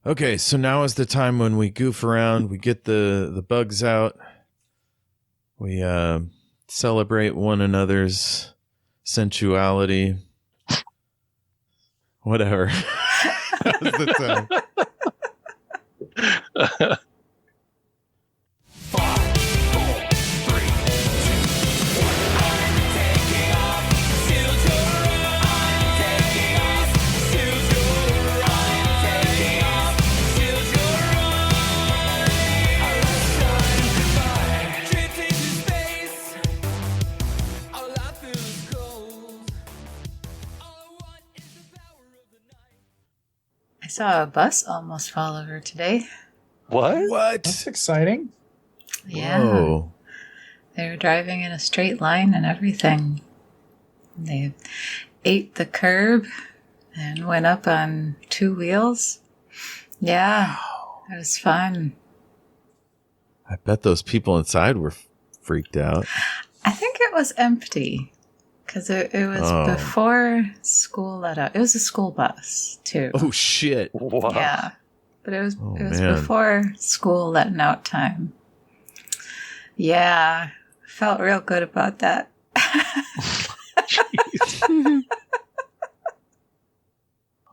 Okay, so now is the time when we goof around, we get the bugs out, we celebrate one another's sensuality. Whatever. That was the time. I saw a bus almost fall over today. What? That's exciting. Yeah. Whoa. They were driving in a straight line and everything. They ate the curb and went up on 2 wheels. Yeah. It was fun. I bet those people inside were freaked out. I think it was empty. Because it was before school let out. It was a school bus, too. Oh, shit. Wow. Yeah. But it was man. before school letting out time. Yeah. Felt real good about that.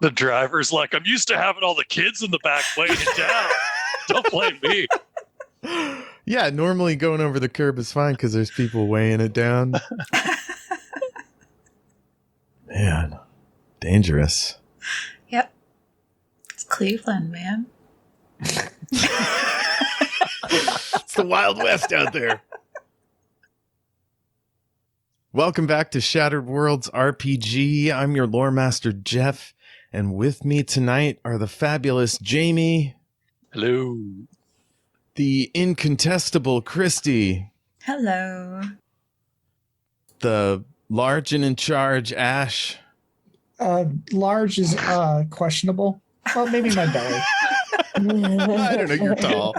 The driver's like, I'm used to having all the kids in the back weighing it down. Don't blame me. Yeah, normally going over the curb is fine because there's people weighing it down. Man, dangerous. Yep. It's Cleveland, man. It's the Wild West out there. Welcome back to Shattered Worlds RPG. I'm your Loremaster, Jeff, and with me tonight are the fabulous Jayme. Hello. The incontestable Kristy. Hello. The large and in charge Ash. Large is questionable. Well, maybe my belly. I don't know, you're tall.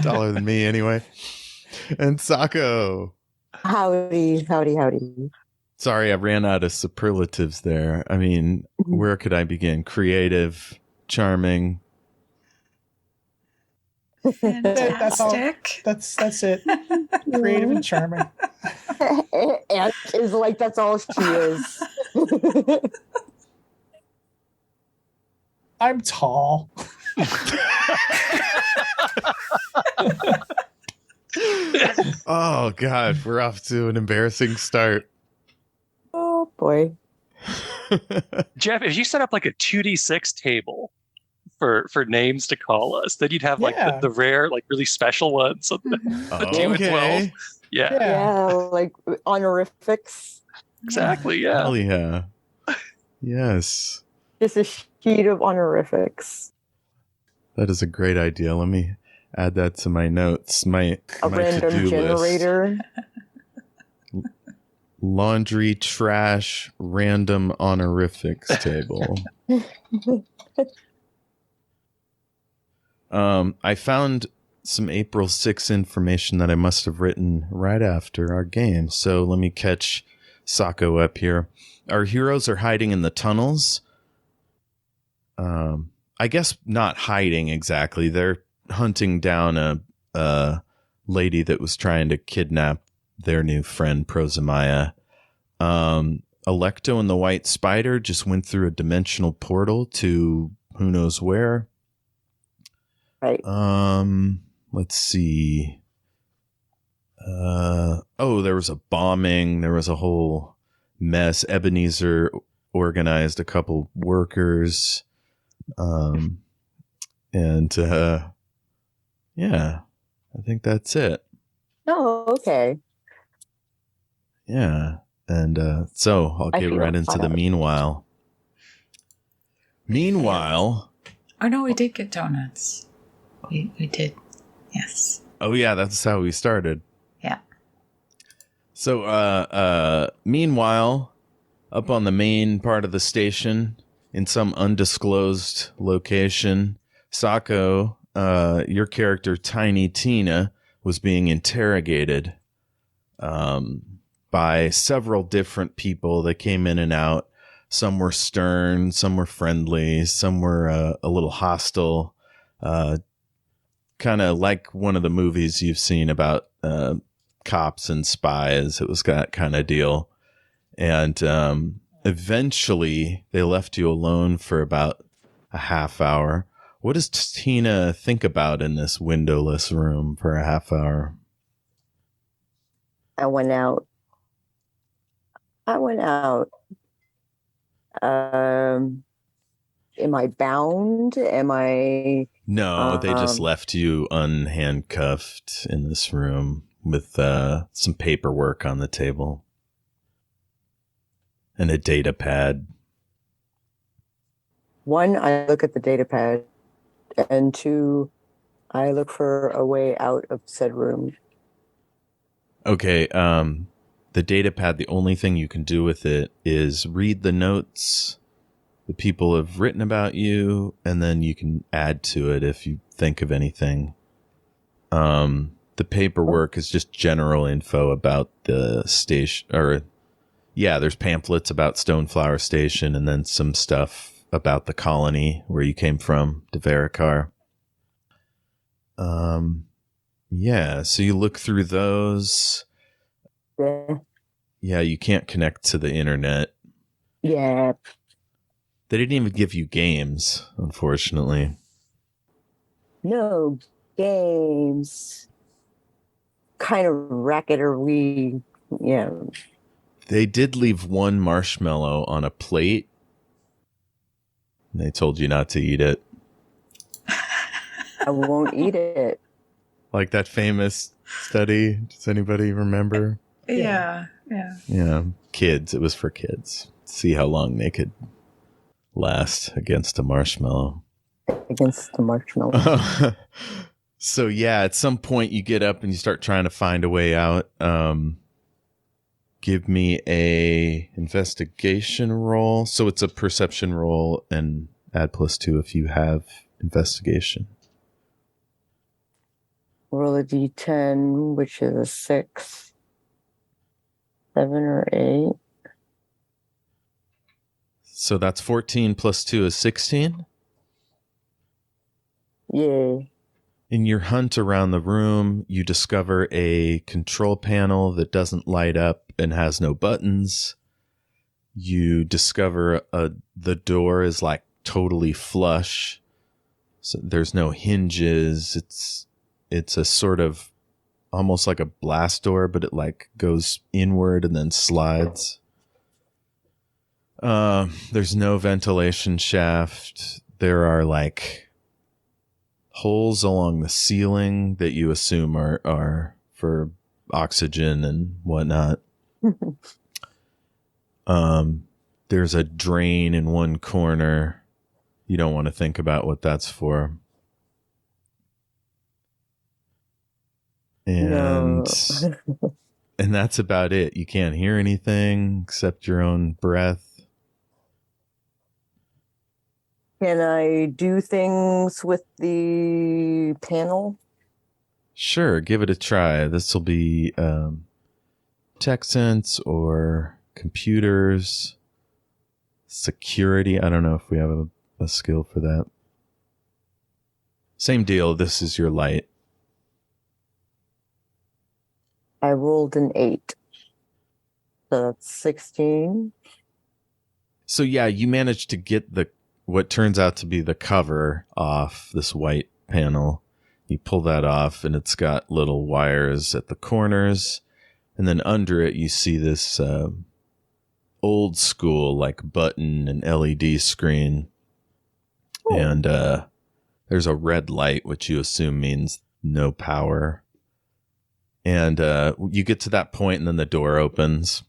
Taller than me anyway. And Sako. Howdy. Sorry, I ran out of superlatives there. I mean, where could I begin? Creative, charming. Fantastic. That's it. Creative and charming. Aunt is like, that's all she is. I'm tall. Oh, God, we're off to an embarrassing start. Oh, boy. Jeff, if you set up like a 2d6 table for names to call us, then you'd have like the rare, like really special ones. The 2 and 12. Yeah. Yeah, like honorifics. Exactly, yeah. Hell yeah. Yes. Just a sheet of honorifics. That is a great idea. Let me add that to my notes. My random to-do generator. List. Laundry, trash, random honorifics table. I found some April 6 information that I must have written right after our game. So let me catch Sako up here. Our heroes are hiding in the tunnels. I guess not hiding exactly. They're hunting down a lady that was trying to kidnap their new friend Prozamaya. Alecto and the White Spider just went through a dimensional portal to who knows where. Right. Let's see. There was a bombing. There was a whole mess. Ebenezer organized a couple workers. Yeah, I think that's it. Oh, okay. Yeah. And so I'll get right into the meanwhile. Meanwhile. Oh, no, we did get donuts. We did. Yes. Oh, yeah, that's how we started. Yeah. So, meanwhile, up on the main part of the station, in some undisclosed location, Sako, your character, Tiny Tina, was being interrogated by several different people that came in and out. Some were stern, some were friendly, some were a little hostile. kind of like one of the movies you've seen about cops and spies. It was that kind of deal. And eventually they left you alone for about a half hour. What does Tina think about in this windowless room for a half hour? I went out. Am I bound? Am I? No, they just left you unhandcuffed in this room with some paperwork on the table and a data pad. One, I look at the data pad, and two, I look for a way out of said room. Okay, the data pad, the only thing you can do with it is read the notes the people have written about you, and then you can add to it if you think of anything. The paperwork is just general info about the station, there's pamphlets about Stoneflower Station, and then some stuff about the colony where you came from, Devarikar. So you look through those. Yeah, you can't connect to the internet. Yeah. They didn't even give you games, unfortunately. No games. Kind of racket are we? Yeah. They did leave one marshmallow on a plate. They told you not to eat it. I won't eat it. Like that famous study. Does anybody remember? Yeah. Yeah. Kids. It was for kids. See how long they could last against a marshmallow. Against the marshmallow. So yeah, at some point you get up and you start trying to find a way out. Give me a investigation roll. So it's a perception roll and add +2 if you have investigation. Roll a d10, which is a 6, 7, or 8. So that's 14 +2 is 16? Yay. In your hunt around the room, you discover a control panel that doesn't light up and has no buttons. You discover the door is like totally flush. So there's no hinges. It's a sort of almost like a blast door, but it like goes inward and then slides. There's no ventilation shaft. There are like holes along the ceiling that you assume are for oxygen and whatnot. There's a drain in one corner. You don't want to think about what that's for. And No. and that's about it. You can't hear anything except your own breath. Can I do things with the panel? Sure, give it a try. This will be tech sense or computers, security. I don't know if we have a skill for that. Same deal. This is your light. I rolled an 8. So that's 16. So yeah, you managed to get what turns out to be the cover off this white panel. You pull that off and it's got little wires at the corners. And then under it, you see this old school like button and LED screen. Ooh. And there's a red light, which you assume means no power. And you get to that point and then the door opens.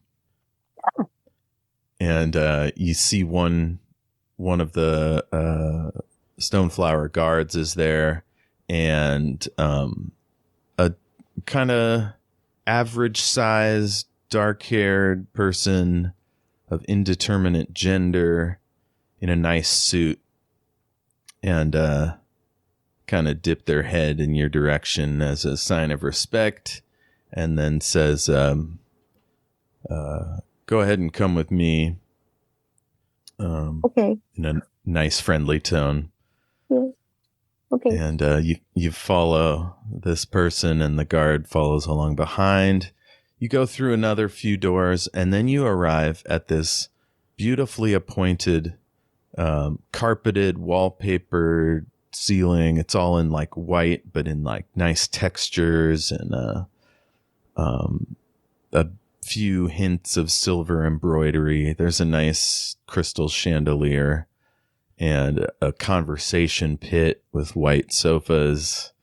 And you see one of the Stoneflower guards is there, and a kind of average-sized, dark-haired person of indeterminate gender in a nice suit, and kind of dip their head in your direction as a sign of respect, and then says, go ahead and come with me. Okay. In a nice, friendly tone. Yeah. Okay. And you follow this person, and the guard follows along behind. You go through another few doors, and then you arrive at this beautifully appointed, carpeted, wallpapered ceiling. It's all in like white, but in like nice textures, and a few hints of silver embroidery. There's a nice crystal chandelier and a conversation pit with white sofas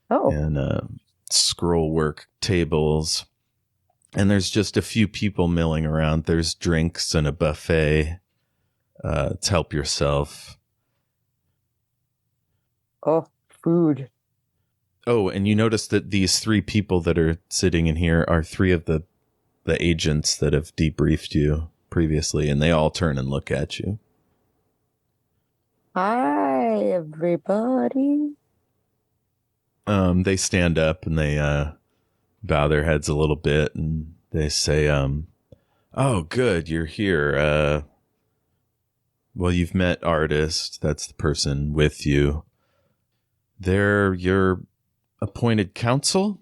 and scroll work tables. And there's just a few people milling around. There's drinks and a buffet. To help yourself. Oh, food. Oh, and you notice that these 3 people that are sitting in here are 3 of the agents that have debriefed you previously, and they all turn and look at you. Hi, everybody. They stand up and they bow their heads a little bit, and they say, oh, good, you're here. Well, you've met Artist. That's the person with you. They're your appointed counsel,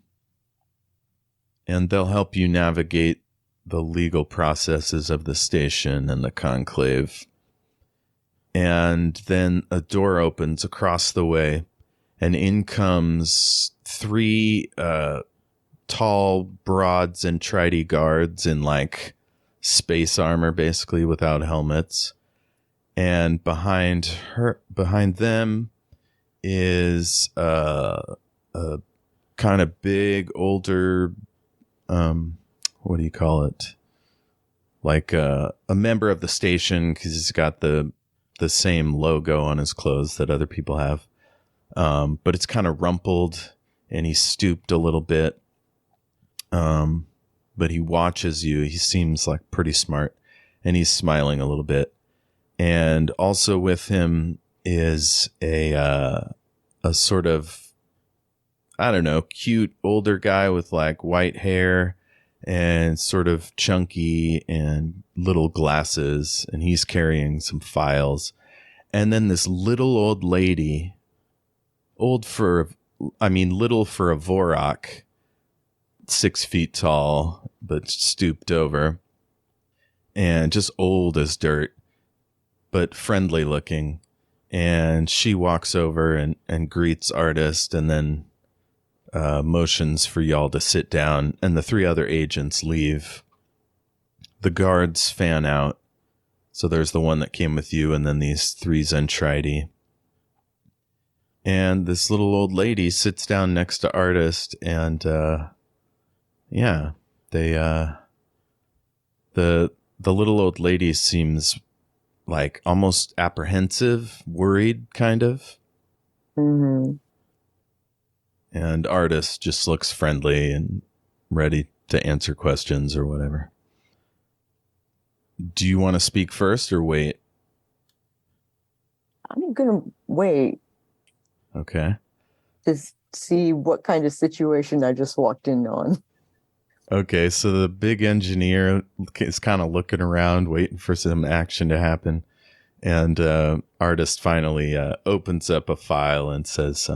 and they'll help you navigate the legal processes of the station and the conclave. And then a door opens across the way, and in comes 3 tall, broad Zentradi guards in like space armor, basically without helmets. And behind them is a kind of big, older, what do you call it? Like a member of the station, because he's got the same logo on his clothes that other people have. But it's kind of rumpled, and he's stooped a little bit. But he watches you. He seems like pretty smart, and he's smiling a little bit. And also with him is a sort of, I don't know, cute older guy with like white hair and sort of chunky and little glasses. And he's carrying some files. And then this little old lady, little for a Vorok, 6 feet tall, but stooped over and just old as dirt, but friendly looking. And she walks over and greets Artist, and then motions for y'all to sit down, and the 3 other agents leave. The guards fan out. So there's the one that came with you, and then these 3 Zentradi. And this little old lady sits down next to Artist, and the little old lady seems like almost apprehensive, worried, kind of. Mm-hmm. And Artist just looks friendly and ready to answer questions or whatever. Do you want to speak first or wait? I'm going to wait. Okay. To see what kind of situation I just walked in on. Okay, so the big engineer is kind of looking around, waiting for some action to happen. And Artist finally opens up a file and says,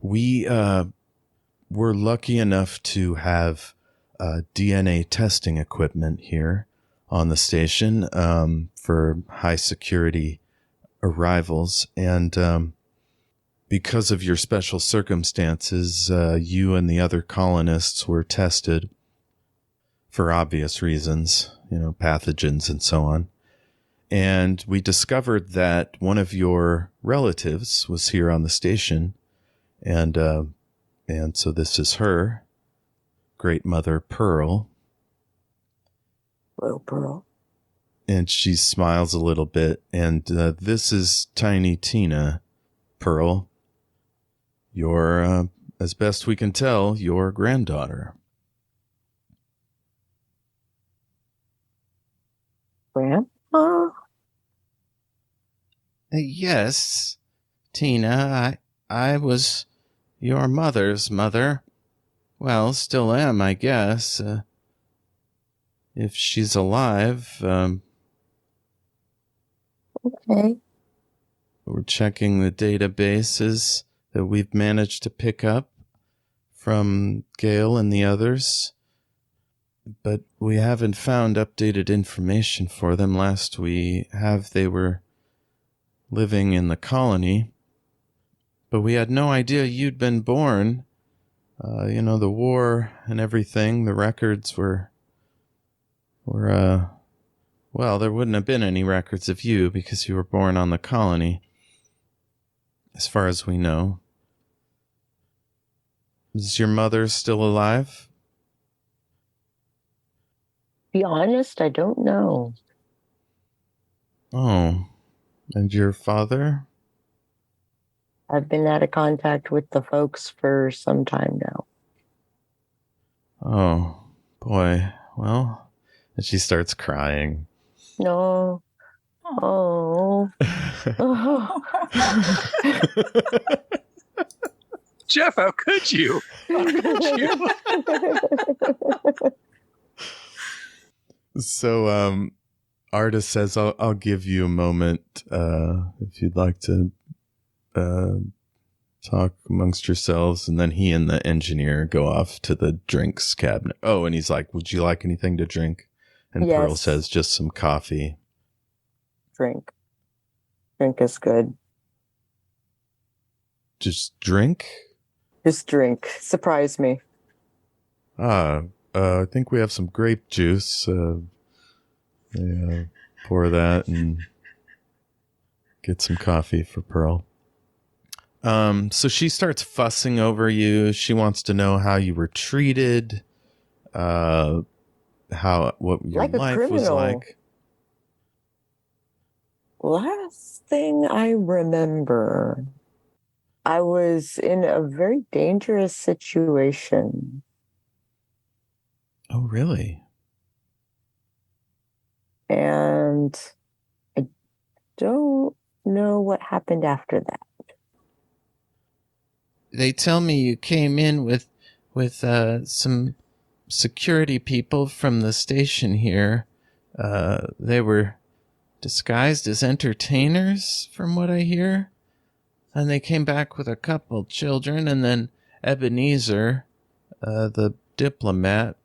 we were lucky enough to have DNA testing equipment here on the station for high security arrivals. And because of your special circumstances, you and the other colonists were tested for obvious reasons, pathogens and so on. And we discovered that one of your relatives was here on the station. And so this is her, Great Mother Pearl. Well, Pearl. And she smiles a little bit. And this is Tiny Tina, Pearl. Your, as best we can tell, your granddaughter. Grandma? Yes, Tina, I was your mother's mother. Well, still am, I guess. If she's alive. Okay. we're checking the databases that we've managed to pick up from Gale and the others, but we haven't found updated information for them. Last we have, they were living in the colony, but we had no idea you'd been born. The war and everything, the records were well, there wouldn't have been any records of you because you were born on the colony, as far as we know. Is your mother still alive? Be honest, I don't know. Oh, and your father? I've been out of contact with the folks for some time now. Oh, boy. Well, and she starts crying. No. Oh. Oh. Jeff, how could you? How could you? So, Artis says, I'll give you a moment if you'd like to talk amongst yourselves. And then he and the engineer go off to the drinks cabinet. Oh, and he's like, would you like anything to drink? And Yes. Pearl says, just some coffee. Drink. Drink is good. Just drink? Just drink. Surprise me. I think we have some grape juice. Pour that and get some coffee for Pearl. So she starts fussing over you. She wants to know how you were treated, what your Like a life was criminal. like. Last thing I remember, I was in a very dangerous situation. Oh, really? And I don't know what happened after that. They tell me you came in with some security people from the station here. They were disguised as entertainers, from what I hear. And they came back with a couple children, and then Ebenezer, the diplomat.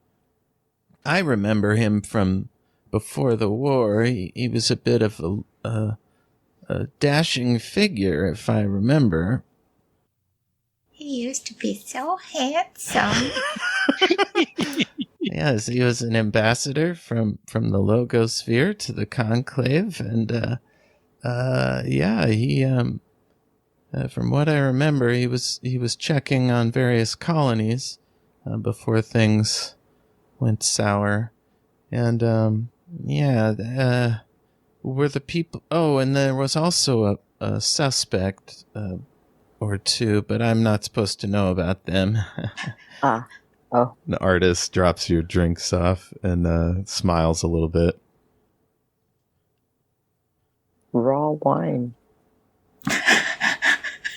I remember him from before the war. He was a bit of a dashing figure, if I remember. He used to be so handsome. Yes, he was an ambassador from the Logosphere to the Conclave, and he from what I remember, he was checking on various colonies before things went sour, and were the people. Oh, and there was also a suspect or two, but I'm not supposed to know about them. Oh. The artist drops your drinks off and smiles a little bit. Raw wine.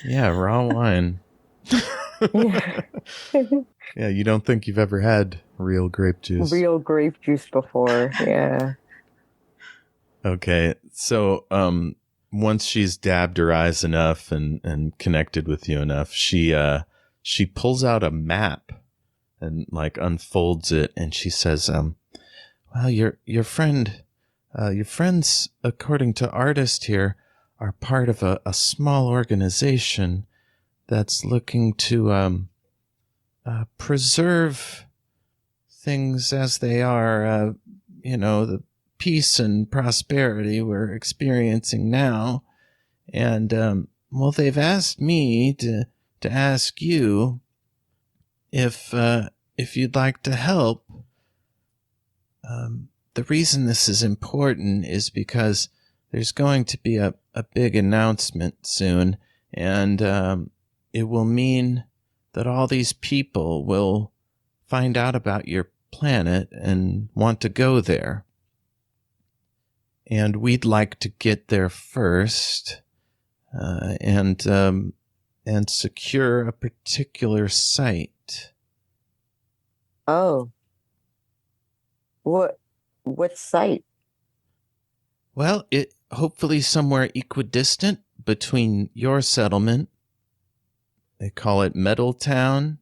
Yeah, raw wine. Yeah, you don't think you've ever had real grape juice. Real grape juice before, yeah. Okay, so once she's dabbed her eyes enough and connected with you enough, she pulls out a map and like unfolds it, and she says, well, your friends, according to Artist here, are part of a small organization that's looking to preserve things as they are, the peace and prosperity we're experiencing now. And, they've asked me to ask you if you'd like to help. The reason this is important is because there's going to be a big announcement soon, and it will mean that all these people will find out about your planet and want to go there. And we'd like to get there first and secure a particular site. Oh. What site? Well, it hopefully somewhere equidistant, between your settlement, they call it Metal Town,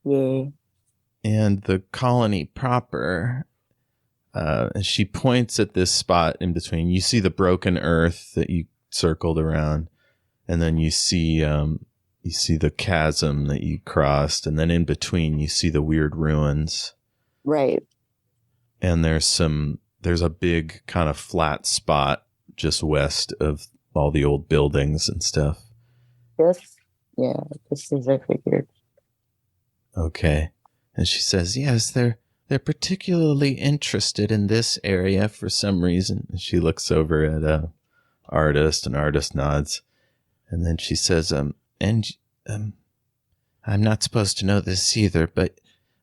Yeah. and the colony proper. She points at this spot in between. You see the broken earth that you circled around, and then you see the chasm that you crossed, and then in between you see the weird ruins. Right. And there's a big kind of flat spot just west of all the old buildings and stuff. Yes. Yeah, just as I figured. Okay. And she says, yes, they're particularly interested in this area for some reason. And she looks over at Artist, and Artist nods. And then she says, I'm not supposed to know this either, but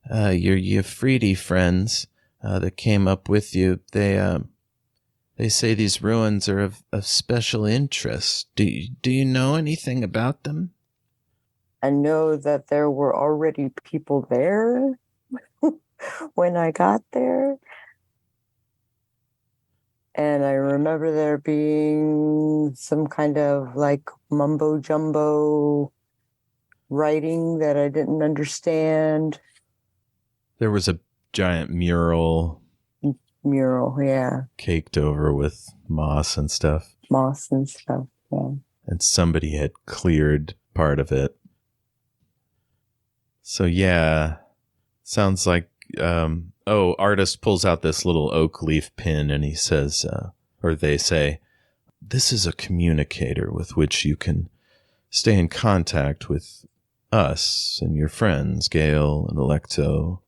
your Yafridi friends that came up with you, they say these ruins are of special interest. Do you know anything about them? I know that there were already people there when I got there. And I remember there being some kind of like mumbo jumbo writing that I didn't understand. There was a giant mural. Yeah. Caked over with moss and stuff. Yeah. And somebody had cleared part of it. So yeah, sounds like, Artist pulls out this little oak leaf pin and he says, or they say, this is a communicator with which you can stay in contact with us and your friends, Gale and Alecto.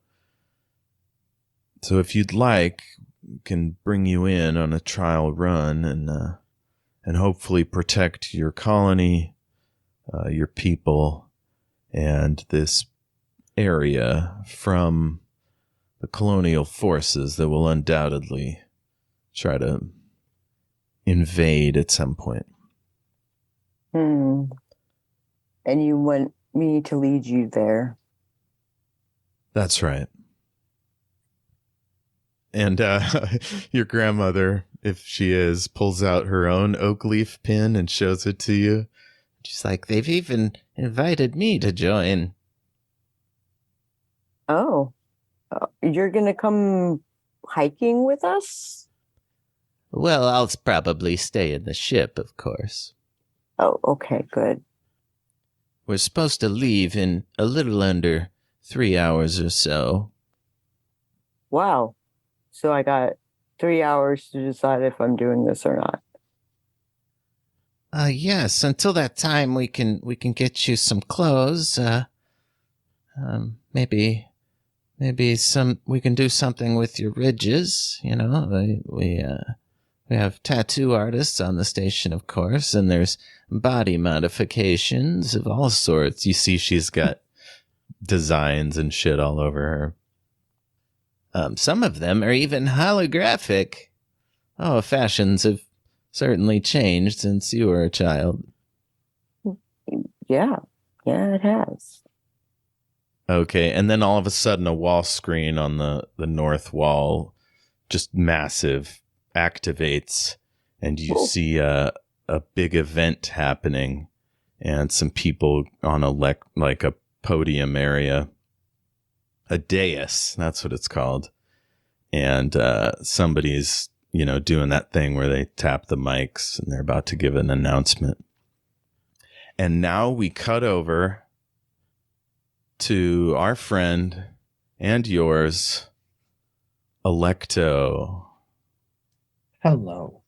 So if you'd like, we can bring you in on a trial run and hopefully protect your colony, your people, and this area from the colonial forces that will undoubtedly try to invade at some point. And you want me to lead you there? That's right. And your grandmother, if she is, pulls out her own oak leaf pin and shows it to you. She's like, they've even invited me to join. Oh, you're going to come hiking with us? Well, I'll probably stay in the ship, of course. Oh, okay, good. We're supposed to leave in a little under 3 hours or so. Wow. So I got 3 hours to decide if I'm doing this or not. Yes. Until that time, we can get you some clothes. Maybe we can do something with your ridges. You know, we have tattoo artists on the station, of course, and there's body modifications of all sorts. You see, she's got designs and shit all over her. Some of them are even holographic. Oh, fashions have certainly changed since you were a child. Yeah, it has. Okay, and then all of a sudden a wall screen on the north wall, just massive, activates, and you see a big event happening and some people on a podium area. A dais, that's what it's called. And somebody's, doing that thing where they tap the mics and they're about to give an announcement. And now we cut over to our friend and yours, Alecto. Hello.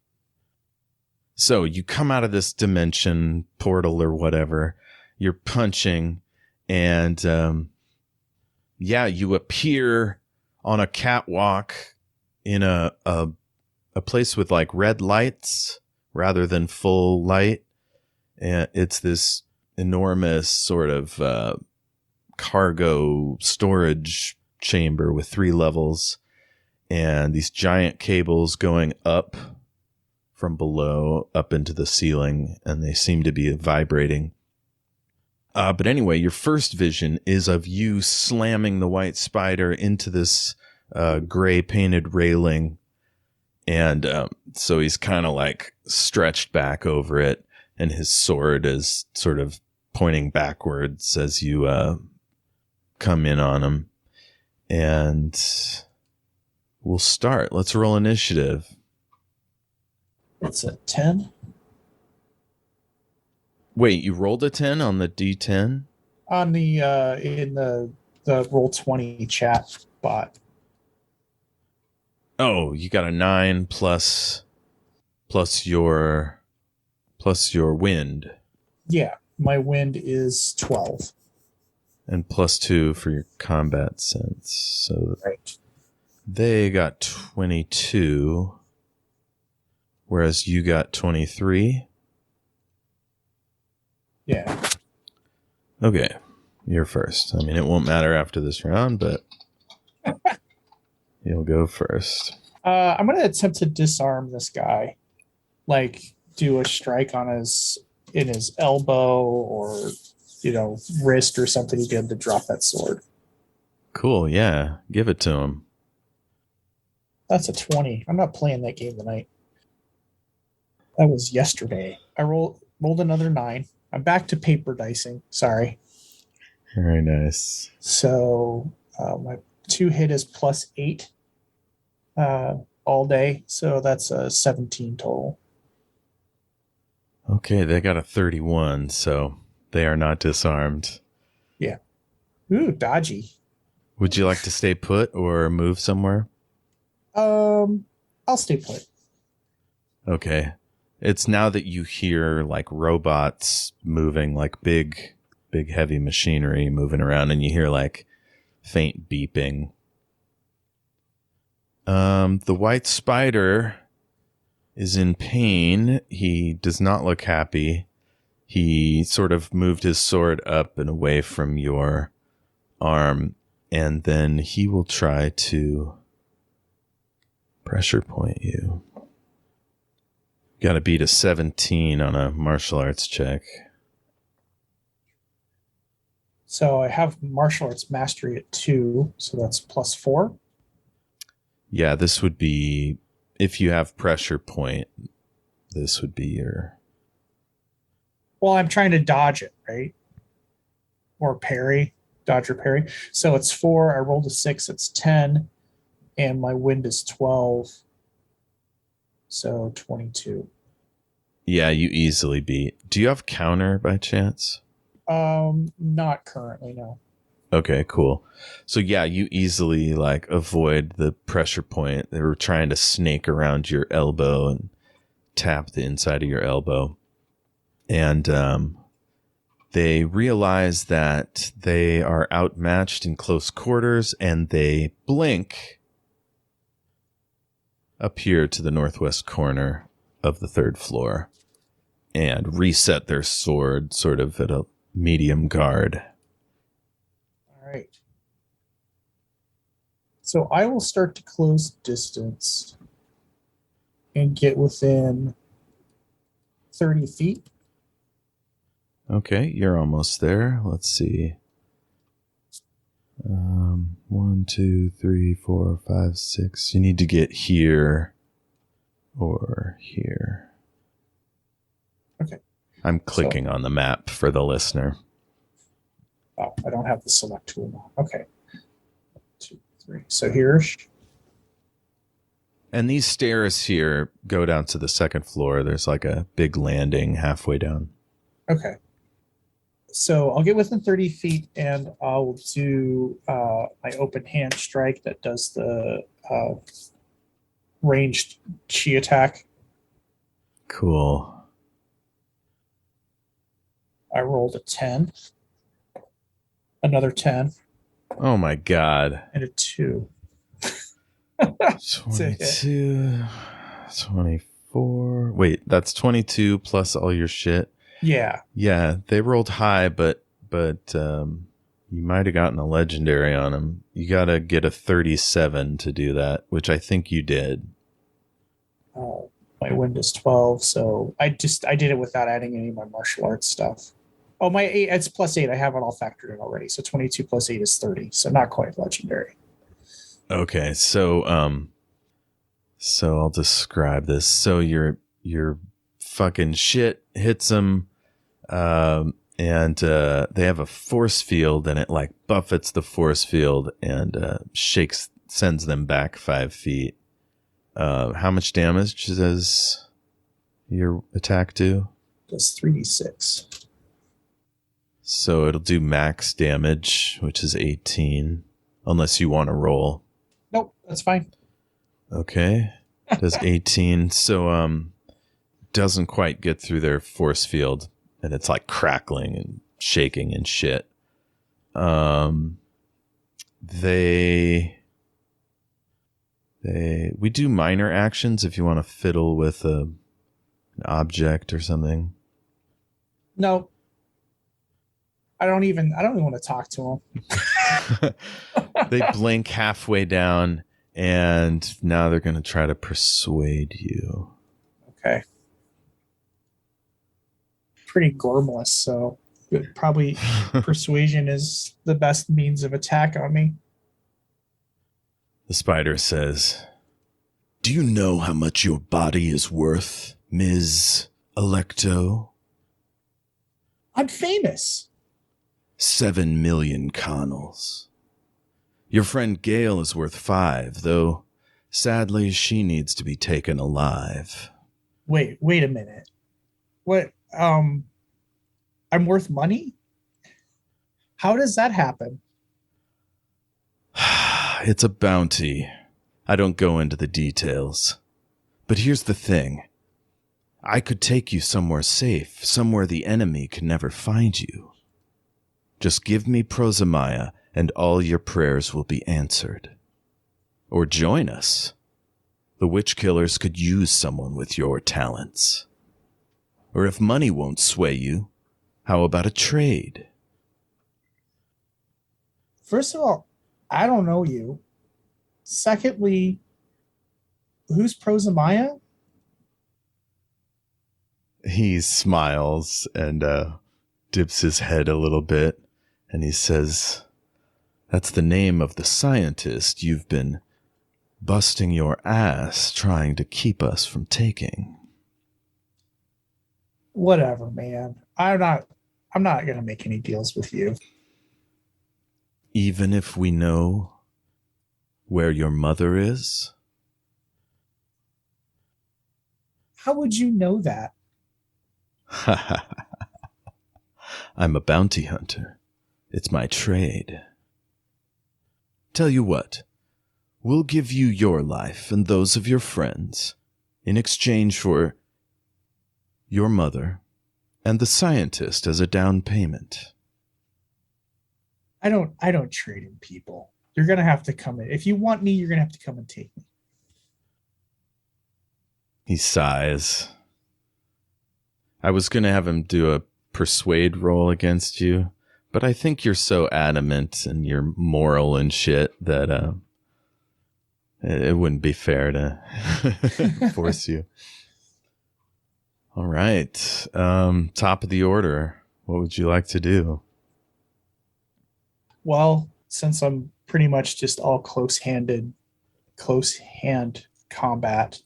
So you come out of this dimension portal or whatever, you're punching, and you appear on a catwalk in a place with like red lights rather than full light. And it's this enormous sort of cargo storage chamber with 3 levels and these giant cables going up from below up into the ceiling, and they seem to be vibrating. But anyway, your first vision is of you slamming the white spider into this gray painted railing. And so he's kind of like stretched back over it. and his sword is sort of pointing backwards as you come in on him. And we'll start. Let's roll initiative. It's a 10. Wait, you rolled a 10 on the D10? On the in the Roll20 chat bot. Oh, you got a 9 plus your wind. Yeah, my wind is 12. And +2 for your combat sense. So Right. they got 22, whereas you got 23. Yeah. Okay, you're first. I mean, it won't matter after this round, but you'll go first. I'm going to attempt to disarm this guy. Like, do a strike on in his elbow or, wrist or something to get him to drop that sword. Cool, yeah. Give it to him. That's a 20. I'm not playing that game tonight. That was yesterday. I rolled another 9. I'm back to paper dicing. Sorry. Very nice. So my 2 hit is +8 all day. So that's a 17 total. Okay, they got a 31, so they are not disarmed. Yeah. Ooh, dodgy. Would you like to stay put or move somewhere? I'll stay put. Okay. It's now that you hear like robots moving, like big heavy machinery moving around, and you hear like faint beeping. The white spider is in pain. He does not look happy. He sort of moved his sword up and away from your arm, and then he will try to pressure point you. Got to beat a 17 on a martial arts check. So I have martial arts mastery at 2, so that's +4. Yeah, this would be, if you have pressure point, this would be your... Well, I'm trying to dodge it, right? Or parry, dodge or parry. So it's 4. I rolled a 6. It's 10, and my wind is 12. So 22. Yeah, you easily beat. Do you have counter by chance? Not currently, no. Okay, cool. So yeah, you easily like avoid the pressure point. They were trying to snake around your elbow and tap the inside of your elbow. And they realize that they are outmatched in close quarters, and they blink, appear to the northwest corner of the 3rd floor, and reset their sword sort of at a medium guard. All right. So I will start to close distance and get within 30 feet. Okay, you're almost there. Let's see. 1, 2, 3, 4, 5, 6. You need to get here or here. Okay. I'm clicking on the map for the listener. Oh, I don't have the select tool now. Okay. 1, 2, 3. So here's. And these stairs here go down to the 2nd floor. There's like a big landing halfway down. Okay. So I'll get within 30 feet, and I'll do my open hand strike that does the ranged chi attack. Cool. I rolled a 10, another 10, Oh my god. and a 2. 22, 24. Wait, that's 22 plus all your shit. Yeah. Yeah, they rolled high, but you might have gotten a legendary on them. You got to get a 37 to do that, which I think you did. My wind is 12, so I did it without adding any of my martial arts stuff. Oh, my 8, it's +8. I have it all factored in already. So 22 + 8 is 30. So not quite legendary. Okay, so I'll describe this. So your fucking shit hits them. And they have a force field, and it like buffets the force field and sends them back 5 feet. How much damage does your attack do? Does 3d6. So it'll do max damage, which is 18, unless you want to roll. Nope, that's fine. Okay. Does 18. So doesn't quite get through their force field, and it's like crackling and shaking and shit. We do minor actions if you want to fiddle with an object or something. No. I don't even want to talk to him. They blink halfway down, and now they're going to try to persuade you. Okay. Pretty gormless, so probably persuasion is the best means of attack on me. The spider says, "Do you know how much your body is worth, Ms. Alecto?" I'm famous. 7 million Connells. Your friend Gale is worth 5, though sadly she needs to be taken alive. Wait a minute. What? I'm worth money? How does that happen? It's a bounty. I don't go into the details. But here's the thing. I could take you somewhere safe, somewhere the enemy can never find you. Just give me Prosamaya, and all your prayers will be answered. Or join us. The witch killers could use someone with your talents. Or if money won't sway you, how about a trade? First of all, I don't know you. Secondly, who's Prosamaya? He smiles and dips his head a little bit, and he says, "That's the name of the scientist you've been busting your ass trying to keep us from taking." Whatever, man. I'm not going to make any deals with you. Even if we know where your mother is? How would you know that? I'm a bounty hunter. It's my trade. Tell you what, we'll give you your life and those of your friends in exchange for your mother and the scientist as a down payment. I don't trade in people. You're going to have to come in. If you want me, you're going to have to come and take me. He sighs. I was going to have him do a persuade roll against you, but I think you're so adamant and you're moral and shit that it wouldn't be fair to force you. All right. Top of the order. What would you like to do? Well, since I'm pretty much just all close hand combat,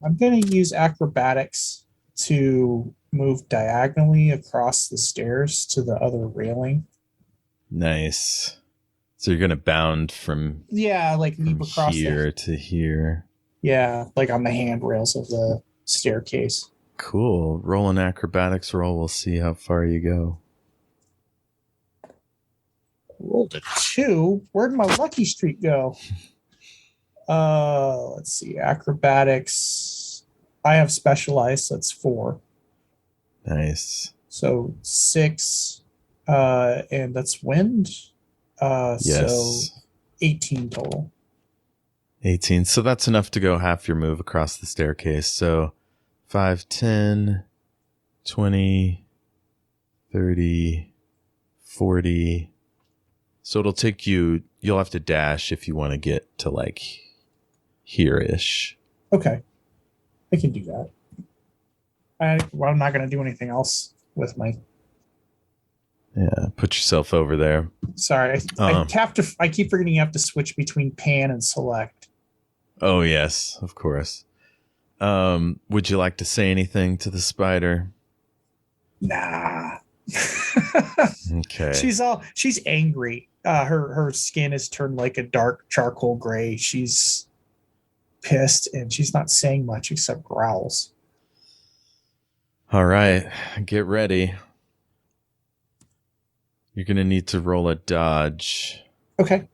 I'm going to use acrobatics to move diagonally across the stairs to the other railing. Nice. So you're going to bound from like leap across here to here. Yeah, like on the handrails of the staircase. Cool. Roll an acrobatics roll. We'll see how far you go. Rolled a 2. Where'd my lucky streak go? Let's see. Acrobatics. I have specialized, so that's 4. Nice. So 6. And that's wind. Yes. So 18 total. 18. So that's enough to go half your move across the staircase. So 5, 10, 20, 30, 40. So it'll take you, you'll have to dash if you want to get to like here-ish. Okay. I can do that. I'm not going to do anything else with my... Yeah, put yourself over there. Sorry, I keep forgetting you have to switch between pan and select. Oh, yes, of course. Would you like to say anything to the spider? Nah. Okay. She's angry. Her skin is turned like a dark charcoal gray. She's pissed and she's not saying much except growls. All right, get ready. You're going to need to roll a dodge. Okay.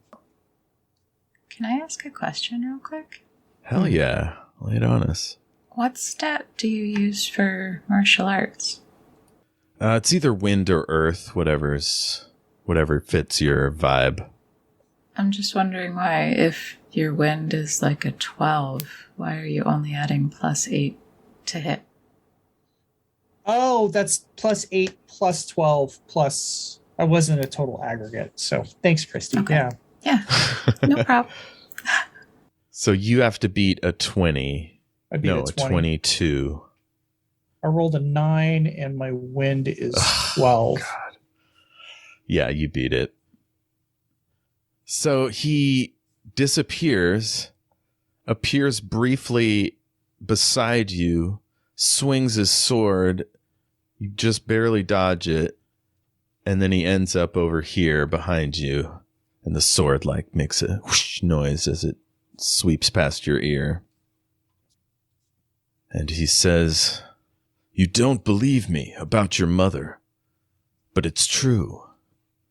Can I ask a question real quick? Hell yeah. Lay it on us. What stat do you use for martial arts? It's either wind or earth, whatever fits your vibe. I'm just wondering why, if your wind is like a 12, why are you only adding +8 to hit? Oh, that's +8, +12, plus... I wasn't a total aggregate. So thanks, Kristy. Okay. Yeah, no problem. So you have to beat a 20. I beat a 20. 22. I rolled a 9 and my wind is 12. God. Yeah, you beat it. So he disappears, appears briefly beside you, swings his sword. You just barely dodge it. And then he ends up over here behind you. And the sword makes a whoosh noise as it sweeps past your ear. And he says, "You don't believe me about your mother, but it's true.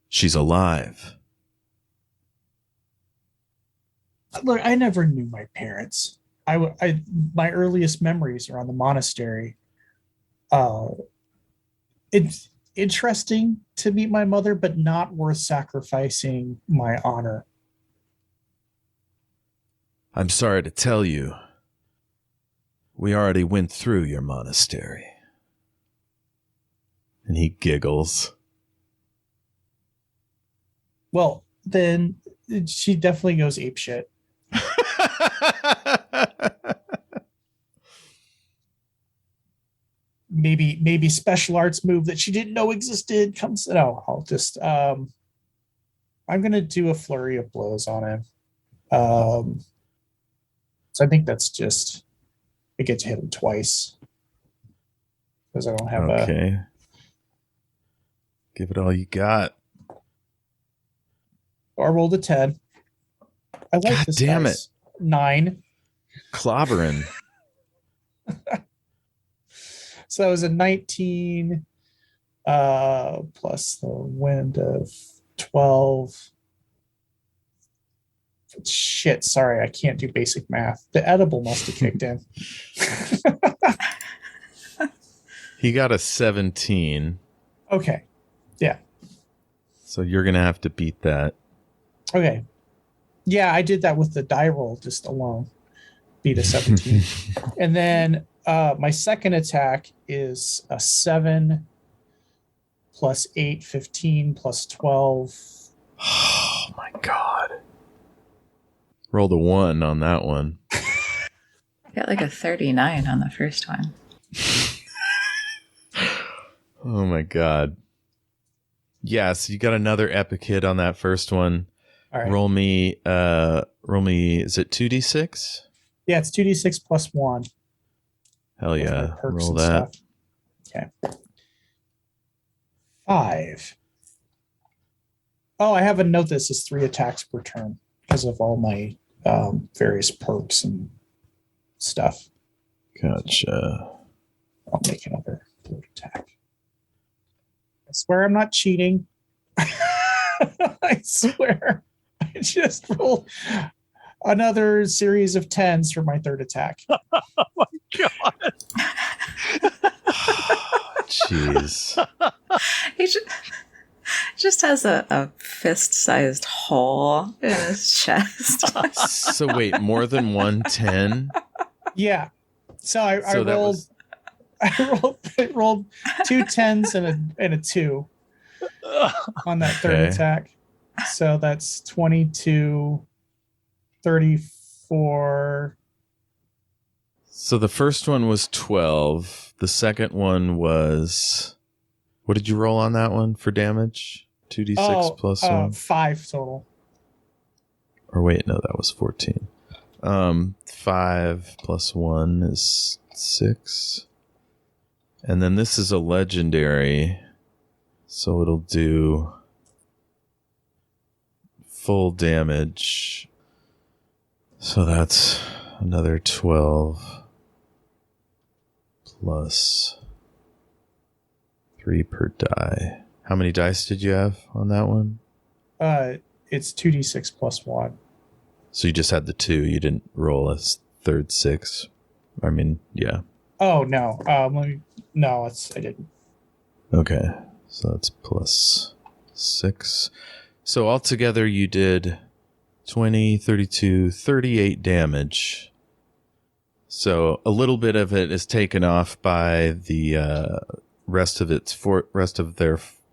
She's alive." Look, I never knew my parents. My earliest memories are on the monastery. It's interesting to meet my mother, but not worth sacrificing my honor. I'm sorry to tell you, we already went through your monastery. And he giggles. Well, then she definitely goes apeshit. Maybe special arts move that she didn't know existed comes. No, I'll just I'm gonna do a flurry of blows on him. So I think that's just I get to hit him twice because I don't have Okay. Give it all you got. I rolled a 10. I like God this. damn dice. 9. Clobbering. So that was a 19 plus the wind of 12. Shit, sorry, I can't do basic math. The edible must have kicked in. He got a 17. Okay. Yeah. So you're going to have to beat that. Okay. Yeah, I did that with the die roll just alone. Beat a 17. And then my second attack is a 7 plus 8, 15 plus 12. Oh my God. Rolled a 1 on that one. Got like a 39 on the first one. Oh my God. Yeah, so you got another epic hit on that first one. All right. Roll me, is it 2d6? Yeah, it's 2d6 plus 1. Hell With yeah. my perks Roll and that. stuff. Okay. 5. Oh, I have a note that says 3 attacks per turn because of all my various perks and stuff. Gotcha. I'll make another 3rd attack. I swear I'm not cheating. I swear. I just rolled another series of 10s for my 3rd attack. Oh my God. Jeez. He just has a fist-sized hole in his chest. So wait, more than 110? Yeah. So I So that rolled was- I rolled 2 10s and a 2 on that 3rd Okay. attack. So that's 22, 34. So the first one was 12. The second one was... What did you roll on that one for damage? 2d6 plus 1? 5 total. Or wait, no, that was 14. 5 plus 1 is 6. And then this is a legendary, so it'll do full damage. So that's another 12 plus 3 per die. How many dice did you have on that one? It's 2d6 plus 1. So you just had the 2. You didn't roll a third 6. I mean, yeah. Oh, no. I didn't. Okay. So that's plus 6. So altogether you did 20, 32, 38 damage. So a little bit of it is taken off by the rest of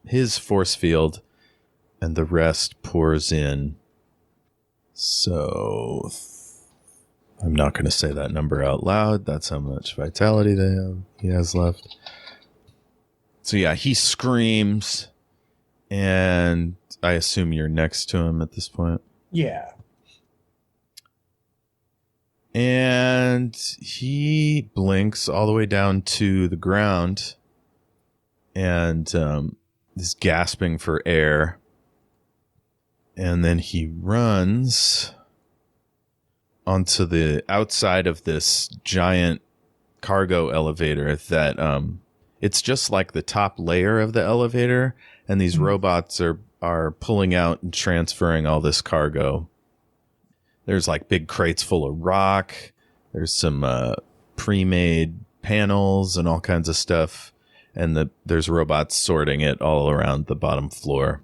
his force field, and the rest pours in. So I'm not going to say that number out loud. That's how much vitality he has left. So yeah, he screams, and I assume you're next to him at this point. Yeah. And he blinks all the way down to the ground and is gasping for air. And then he runs onto the outside of this giant cargo elevator that it's just like the top layer of the elevator, and these robots are pulling out and transferring all this cargo. There's like big crates full of rock. There's some pre-made panels and all kinds of stuff. And there's robots sorting it all around the bottom floor.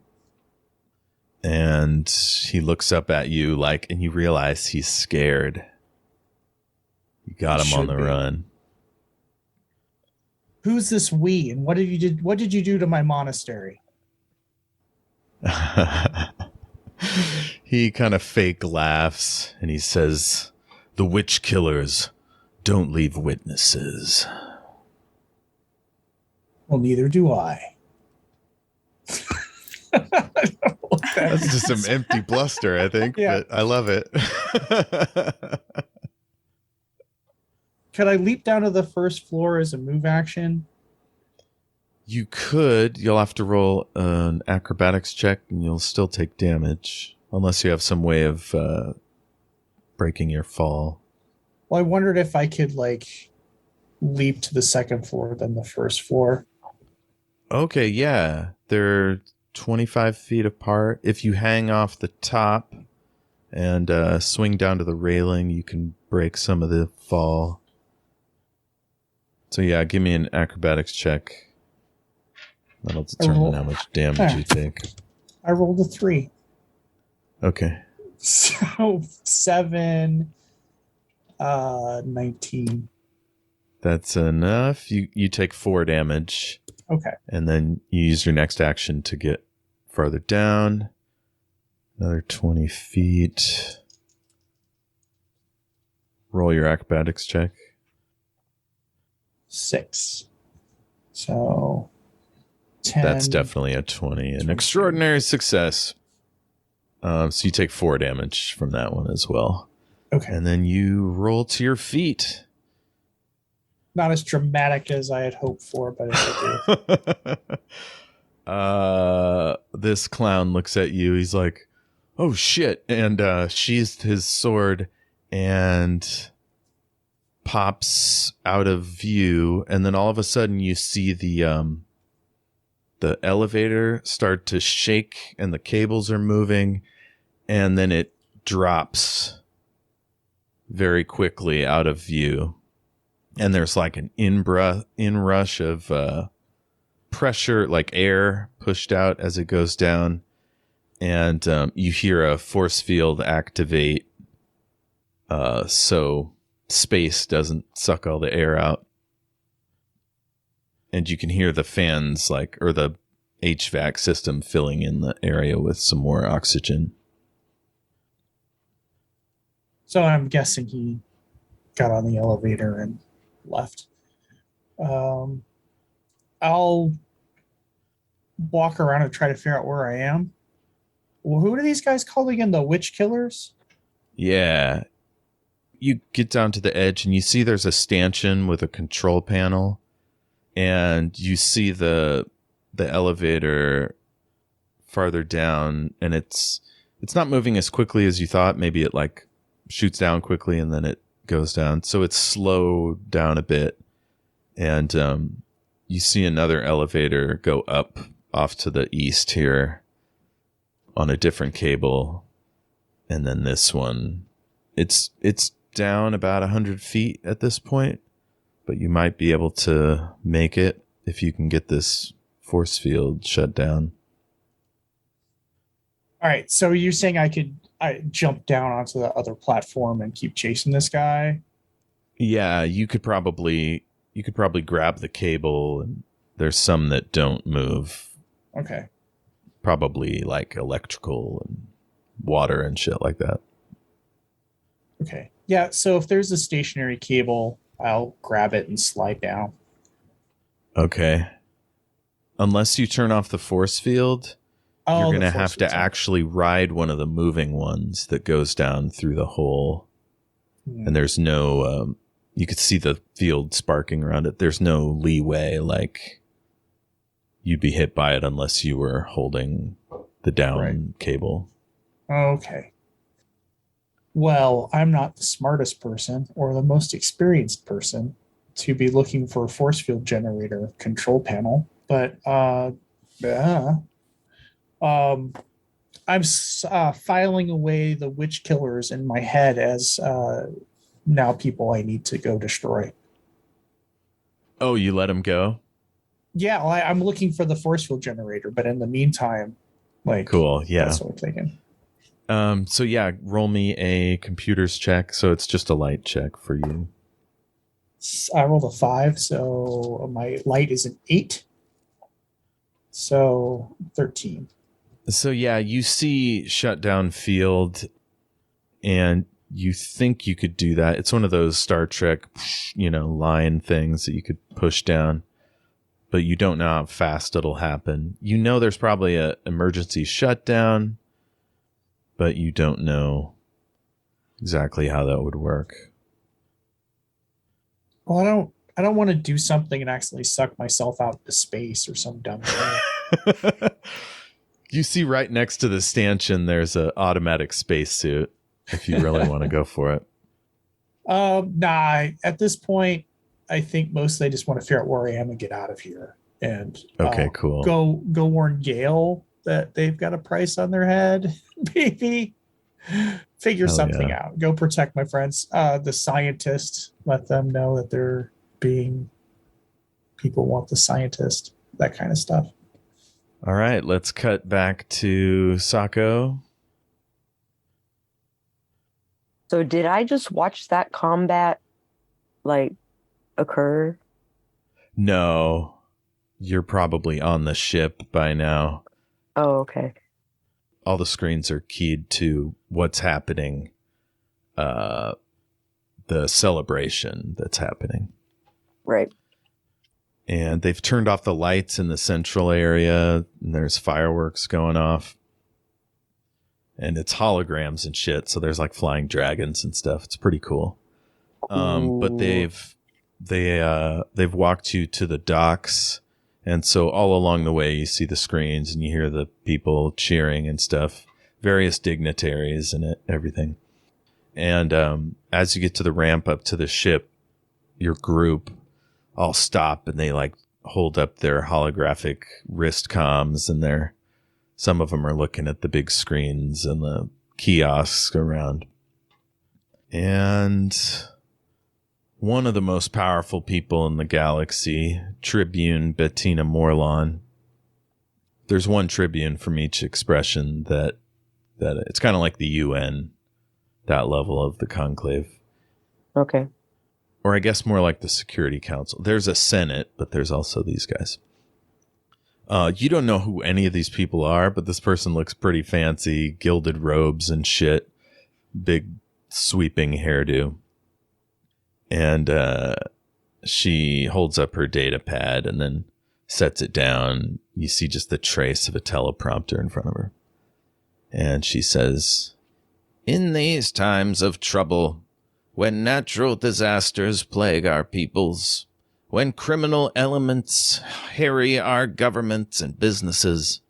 And he looks up at you and you realize he's scared. You got him on the run. Who's this we, and what did you do to my monastery? He kind of fake laughs and he says, "The witch killers don't leave witnesses." Well, neither do I. That's just some empty bluster, I think, but I love it. Could I leap down to the first floor as a move action? You could. You'll have to roll an acrobatics check, and you'll still take damage, unless you have some way of breaking your fall. Well, I wondered if I could, leap to the second floor than the first floor. Okay, yeah. They're 25 feet apart. If you hang off the top and swing down to the railing, you can break some of the fall. So yeah, give me an acrobatics check. That'll determine how much damage you take. I rolled a 3. Okay. So 7, 19. That's enough. You take 4 damage. Okay. And then you use your next action to get farther down. Another 20 feet. Roll your acrobatics check. 6. So 10. That's definitely a 20. An extraordinary success. So you take 4 damage from that one as well. Okay. And then you roll to your feet. Not as dramatic as I had hoped for, but it's okay. This clown looks at you. He's like, "Oh shit!" and sheathed his sword and pops out of view. And then all of a sudden, you see the elevator start to shake, and the cables are moving, and then it drops very quickly out of view. And there's like an inrush of pressure, like air pushed out as it goes down. And you hear a force field activate so space doesn't suck all the air out. And you can hear the fans, or the HVAC system filling in the area with some more oxygen. So I'm guessing he got on the elevator and left. I'll walk around and try to figure out where I am. Well, who are these guys called again? The witch killers? Yeah. you get down to the edge and you see there's a stanchion with a control panel, and you see the elevator farther down, and it's not moving as quickly as you thought. Maybe it like shoots down quickly and then it goes down. So it's slowed down a bit, and you see another elevator go up off to the east here on a different cable, and then this one, it's down about 100 feet at this point, but you might be able to make it if you can get this force field shut down. All right, so you're saying I jump down onto the other platform and keep chasing this guy? Yeah, you could probably grab the cable, and there's some that don't move. Okay. Probably like electrical and water and shit like that. Okay. Yeah, so if there's a stationary cable, I'll grab it and slide down. Okay. Unless you turn off the force field, you're going to have to actually ride one of the moving ones that goes down through the hole. And there's no, you could see the field sparking around it. There's no leeway, like you'd be hit by it unless you were holding the down cable. Okay. Well, I'm not the smartest person or the most experienced person to be looking for a force field generator control panel, but I'm filing away the witch killers in my head as now people I need to go destroy. Oh, you let them go? Yeah, well, I'm looking for the force field generator, but in the meantime, like, cool, yeah, that's what I'm thinking. So yeah, roll me a computers check. So it's just a light check for you. I rolled a 5, so my light is an 8. So 13. So yeah, you see shutdown field, and you think you could do that. It's one of those Star Trek, line things that you could push down, but you don't know how fast it'll happen. You know there's probably an emergency shutdown, but you don't know exactly how that would work. Well, I don't want to do something and accidentally suck myself out into space or some dumb thing. You see right next to the stanchion, there's an automatic spacesuit if you really want to go for it. Nah, at this point, I think mostly I just want to figure out where I am and get out of here. And okay, cool. Go warn Gale that they've got a price on their head. Maybe figure something out. Go protect my friends. The scientists, let them know that people want the scientist, that kind of stuff. All right, let's cut back to Sako. So did I just watch that combat occur? No, you're probably on the ship by now. Oh, okay. All the screens are keyed to what's happening, the celebration that's happening. Right. And they've turned off the lights in the central area, and there's fireworks going off. And it's holograms and shit, so there's like flying dragons and stuff. It's pretty cool. But they've walked you to the docks, and so all along the way you see the screens and you hear the people cheering and stuff, various dignitaries and everything. And as you get to the ramp up to the ship, your group all stop and they like hold up their holographic wrist comms, and some of them are looking at the big screens and the kiosks around. And one of the most powerful people in the galaxy, Tribune Bettina Morlon. There's one tribune from each expression that it's kind of like the UN, that level of the conclave. Okay. Or I guess more like the Security Council. There's a Senate, but there's also these guys. You don't know who any of these people are, but this person looks pretty fancy, gilded robes and shit, big sweeping hairdo. And she holds up her data pad and then sets it down. You see just the trace of a teleprompter in front of her. And she says, "In these times of trouble, when natural disasters plague our peoples, when criminal elements harry our governments and businesses,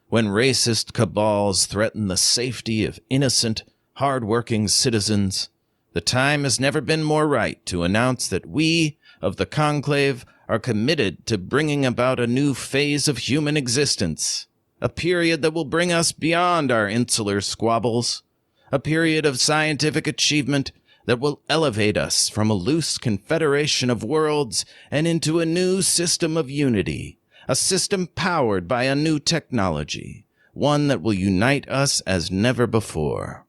when racist cabals threaten the safety of innocent, hard-working citizens, the time has never been more right to announce that we of the Conclave are committed to bringing about a new phase of human existence, a period that will bring us beyond our insular squabbles, a period of scientific achievement that will elevate us from a loose confederation of worlds and into a new system of unity, a system powered by a new technology, one that will unite us as never before.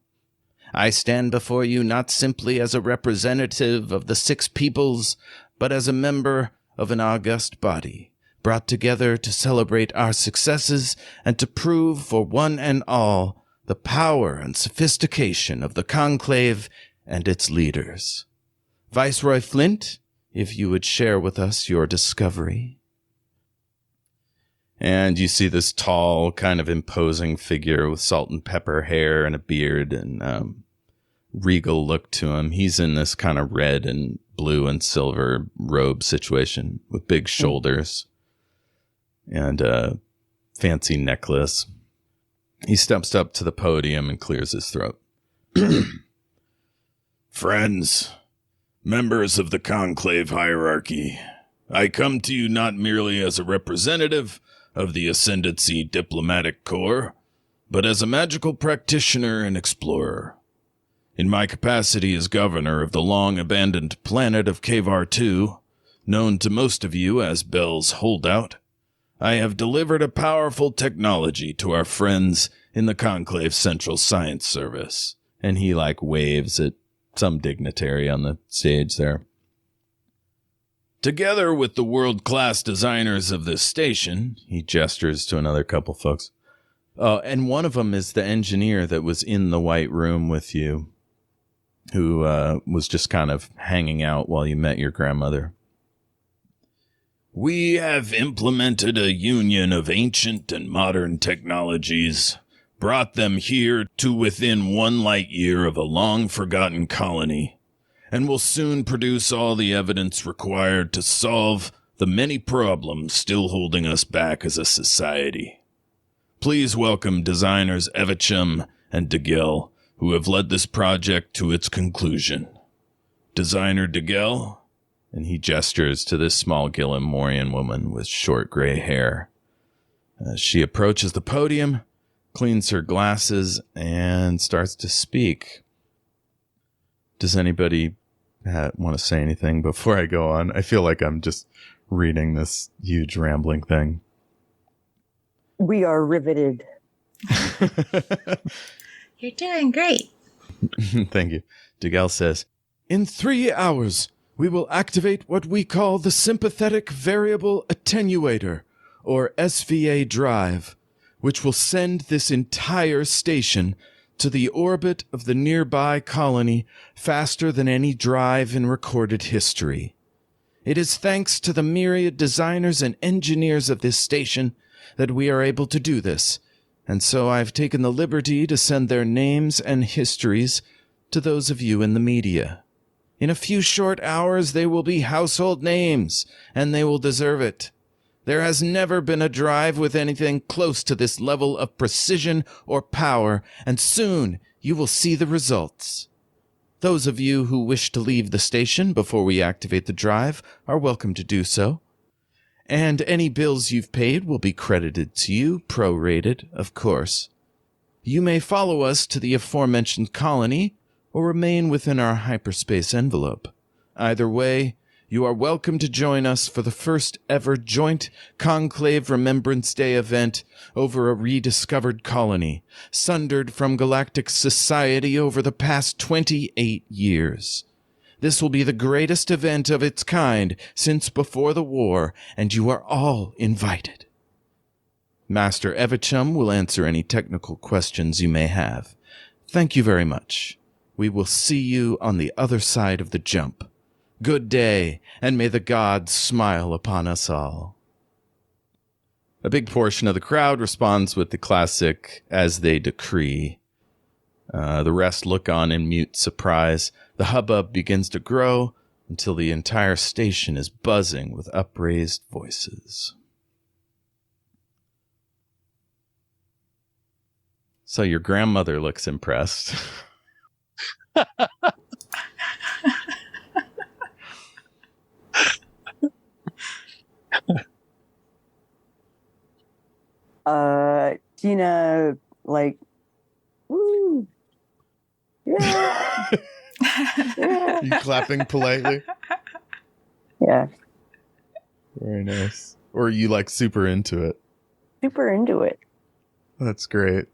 I stand before you not simply as a representative of the six peoples, but as a member of an august body, brought together to celebrate our successes and to prove for one and all the power and sophistication of the Conclave and its leaders. Viceroy Flint, if you would share with us your discovery. And you see this tall, kind of imposing figure with salt and pepper hair and a beard and regal look to him. He's in this kind of red and blue and silver robe situation with big shoulders and a fancy necklace. He steps up to the podium and clears his throat. Friends, members of the Conclave hierarchy, I come to you not merely as a representative of the Ascendancy Diplomatic Corps, but as a magical practitioner and explorer. In my capacity as governor of the long-abandoned planet of Kavar II, known to most of you as Bell's Holdout, I have delivered a powerful technology to our friends in the Conclave Central Science Service. And he, waves at some dignitary on the stage there. Together with the world-class designers of this station, he gestures to another couple folks. Oh, and one of them is the engineer that was in the white room with you, who was just kind of hanging out while you met your grandmother. We have implemented a union of ancient and modern technologies, brought them here to within 1 light year of a long-forgotten colony, and will soon produce all the evidence required to solve the many problems still holding us back as a society. Please welcome designers Evichum and DeGill, who have led this project to its conclusion. Designer DeGill, and he gestures to this small Gillimorian woman with short gray hair. She approaches the podium, cleans her glasses, and starts to speak. Does anybody want to say anything before I go on? I feel like I'm just reading this huge rambling thing. We are riveted. You're doing great. Thank you. DeGel says, in 3 hours, we will activate what we call the Sympathetic Variable Attenuator, or SVA drive, which will send this entire station to the orbit of the nearby colony faster than any drive in recorded history. It is thanks to the myriad designers and engineers of this station that we are able to do this, and so I've taken the liberty to send their names and histories to those of you in the media. In a few short hours, they will be household names, and they will deserve it. There has never been a drive with anything close to this level of precision or power, and soon you will see the results. Those of you who wish to leave the station before we activate the drive are welcome to do so. And any bills you've paid will be credited to you, prorated, of course. You may follow us to the aforementioned colony, or remain within our hyperspace envelope. Either way, you are welcome to join us for the first ever joint Conclave Remembrance Day event over a rediscovered colony, sundered from galactic society over the past 28 years. This will be the greatest event of its kind since before the war, and you are all invited. Master Evichum will answer any technical questions you may have. Thank you very much. We will see you on the other side of the jump. Good day, and may the gods smile upon us all. A big portion of the crowd responds with the classic, as they decree. The rest look on in mute surprise. The hubbub begins to grow until the entire station is buzzing with upraised voices. So your grandmother looks impressed. Tina, like, woo, yeah, yeah. You clapping politely? Yeah. Very nice. Or are you like super into it? Super into it. That's great.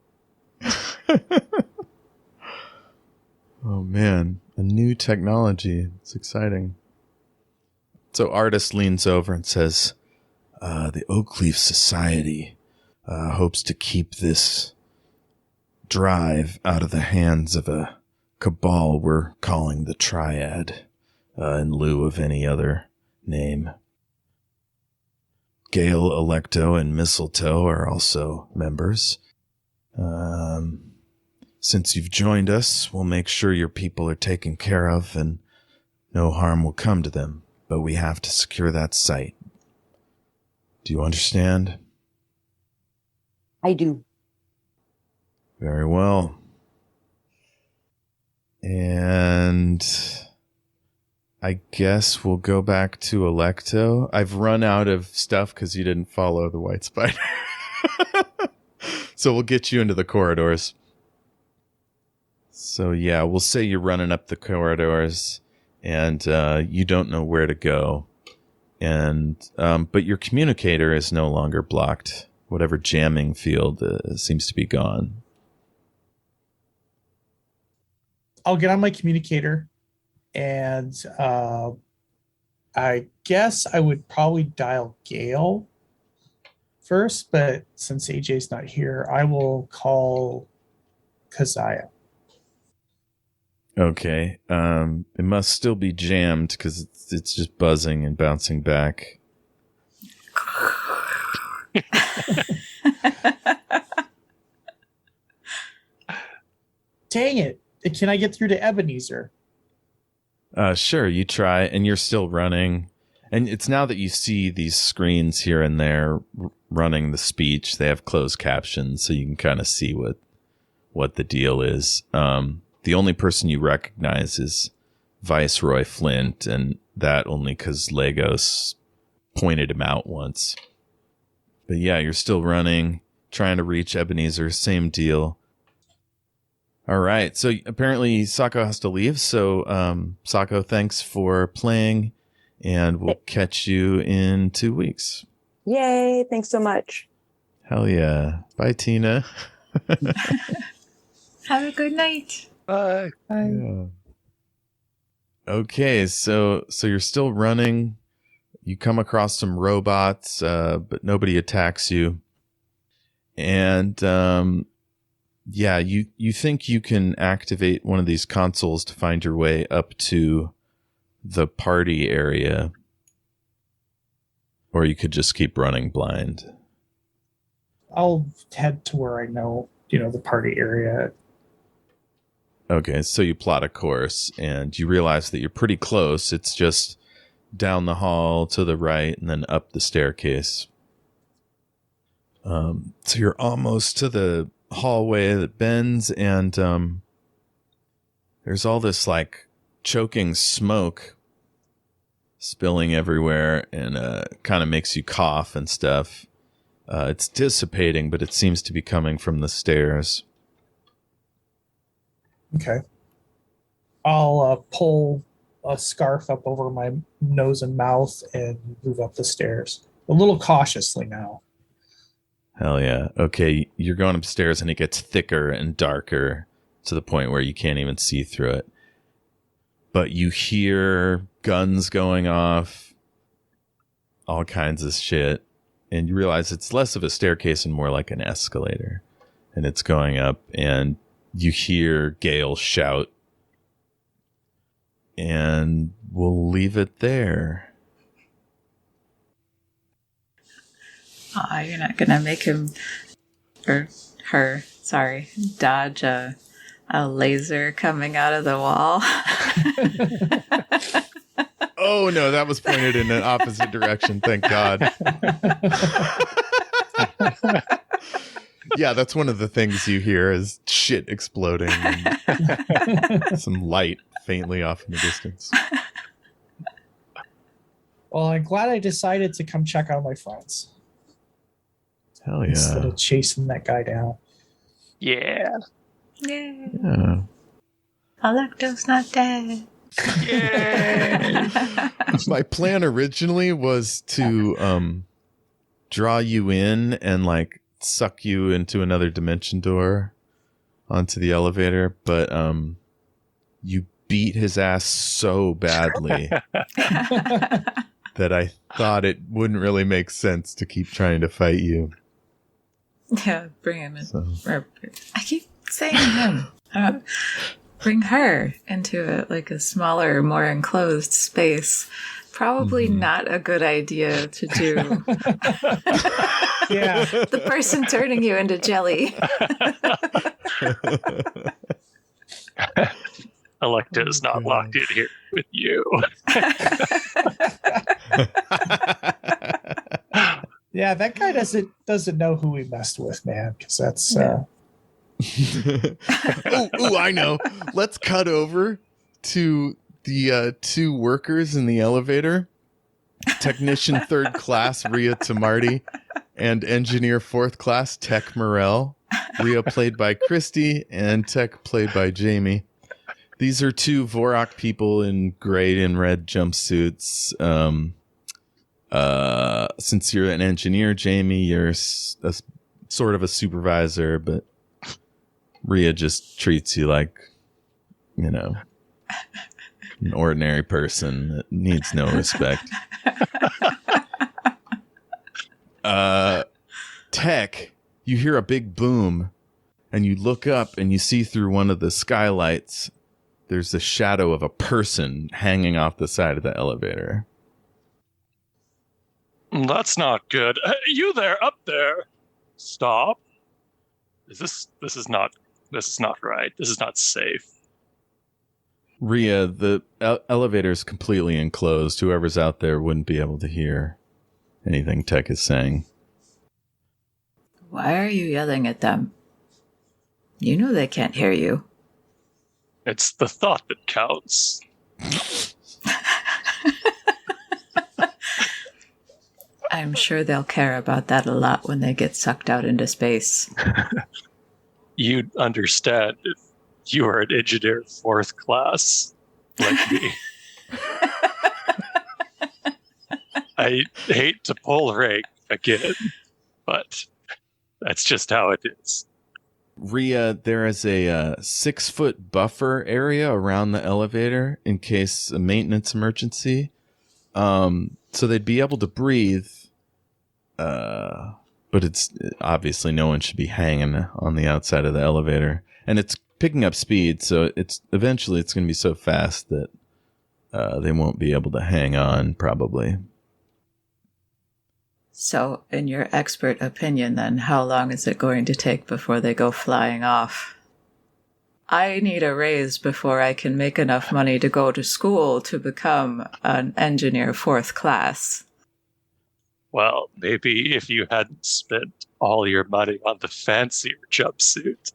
Oh man, a new technology. It's exciting. So Artist leans over and says, the Oakleaf Society hopes to keep this drive out of the hands of a cabal we're calling the Triad, in lieu of any other name. Gale, Alecto, and Mistletoe are also members. Since you've joined us, we'll make sure your people are taken care of and no harm will come to them, but we have to secure that site. Do you understand? I do. Very well. And I guess we'll go back to Alecto. I've run out of stuff because you didn't follow the white spider. So we'll get you into the corridors. So yeah, we'll say you're running up the corridors and you don't know where to go. And but your communicator is no longer blocked. Whatever jamming field seems to be gone. I'll get on my communicator, and I guess I would probably dial Gale first, but since AJ's not here, I will call Keziah. Okay. It must still be jammed because it's just buzzing and bouncing back. Dang it. Can I get through to Ebenezer? Sure, you try, and you're still running. And it's now that you see these screens here and there running the speech, they have closed captions, so you can kind of see what the deal is. The only person you recognize is Viceroy Flint, and that only because Lagos pointed him out once. But yeah, you're still running, trying to reach Ebenezer, same deal. All right, so apparently Sako has to leave, so Sako, thanks for playing, and we'll catch you in 2 weeks. Yay, thanks so much. Hell yeah. Bye, Tina. Have a good night. Bye. Bye. Yeah. Okay, so you're still running. You come across some robots, but nobody attacks you. And yeah, you think you can activate one of these consoles to find your way up to the party area. Or you could just keep running blind. I'll head to where I know, the party area. Okay, so you plot a course, and you realize that you're pretty close. It's just down the hall to the right, and then up the staircase. So you're almost to the hallway that bends, and there's all this, like, choking smoke spilling everywhere, and kind of makes you cough and stuff. It's dissipating, but it seems to be coming from the stairs. Okay. I'll pull a scarf up over my nose and mouth and move up the stairs. A little cautiously now. Hell yeah. Okay, you're going upstairs and it gets thicker and darker to the point where you can't even see through it. But you hear guns going off, all kinds of shit, and you realize it's less of a staircase and more like an escalator. And it's going up, and you hear Gale shout, and we'll leave it there. You're not going to make him, or her, sorry, dodge a a laser coming out of the wall. Oh no, that was pointed in an opposite direction. Thank God. Yeah, that's one of the things you hear is shit exploding and some light faintly off in the distance. Well, I'm glad I decided to come check on my friends. Hell yeah. Instead of chasing that guy down. Yeah. Yeah. Alecto's not dead. Yay! My plan originally was to draw you in and like suck you into another dimension door onto the elevator, but you beat his ass so badly that I thought it wouldn't really make sense to keep trying to fight you. Yeah, bring him in. So. I keep saying him. Bring her into a smaller, more enclosed space. Probably not a good idea to do. Yeah. The person turning you into jelly. Alecto is not locked in here with you. Yeah, that guy doesn't know who we messed with, man, because that's I know. Let's cut over to the two workers in the elevator. Technician 3rd class Rhea Tromarty and engineer 4th class Tech Morel. Rhea played by Kristy and Tech played by Jayme. These are two Vorok people in gray and red jumpsuits. Since you're an engineer, Jayme, you're sort of a supervisor, but Rhea just treats you like, an ordinary person that needs no respect. Tech, you hear a big boom, and you look up and you see through one of the skylights, there's the shadow of a person hanging off the side of the elevator. That's not good. You there, up there. Stop. This is not right. This is not safe. Rhea, the elevator is completely enclosed. Whoever's out there wouldn't be able to hear anything Tech is saying. Why are you yelling at them? You know they can't hear you. It's the thought that counts. I'm sure they'll care about that a lot when they get sucked out into space. You'd understand if you were an engineer 4th class like me. I hate to pull rank again, but that's just how it is. Rhea, there is a 6-foot buffer area around the elevator in case a maintenance emergency. So they'd be able to breathe, but it's obviously no one should be hanging on the outside of the elevator. And it's picking up speed, so eventually it's going to be so fast that they won't be able to hang on, probably. So, in your expert opinion, then, how long is it going to take before they go flying off? I need a raise before I can make enough money to go to school to become an engineer 4th class. Well, maybe if you hadn't spent all your money on the fancier jumpsuit,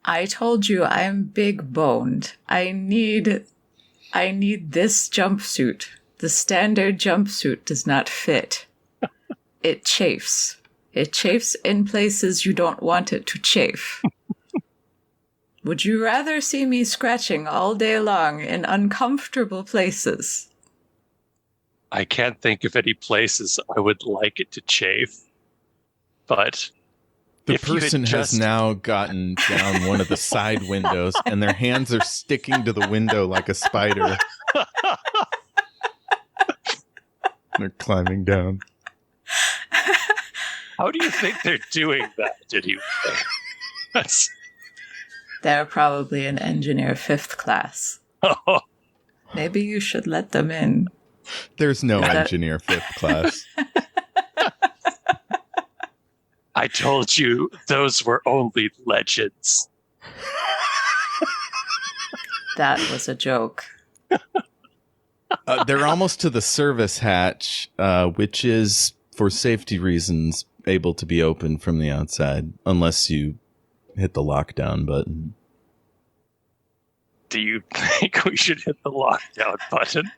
I told you I'm big boned. I need this jumpsuit. The standard jumpsuit does not fit. It chafes. It chafes in places you don't want it to chafe. Would you rather see me scratching all day long in uncomfortable places? I can't think of any places I would like it to chafe. But the person has now gotten down one of the side windows, and their hands are sticking to the window like a spider. They're climbing down. How do you think they're doing that, did you think? They're probably an engineer 5th class. Oh. Maybe you should let them in. There's no engineer 5th class. I told you those were only legends. That was a joke. They're almost to the service hatch, which is, for safety reasons, able to be opened from the outside, unless you hit the lockdown button. Do you think we should hit the lockdown button?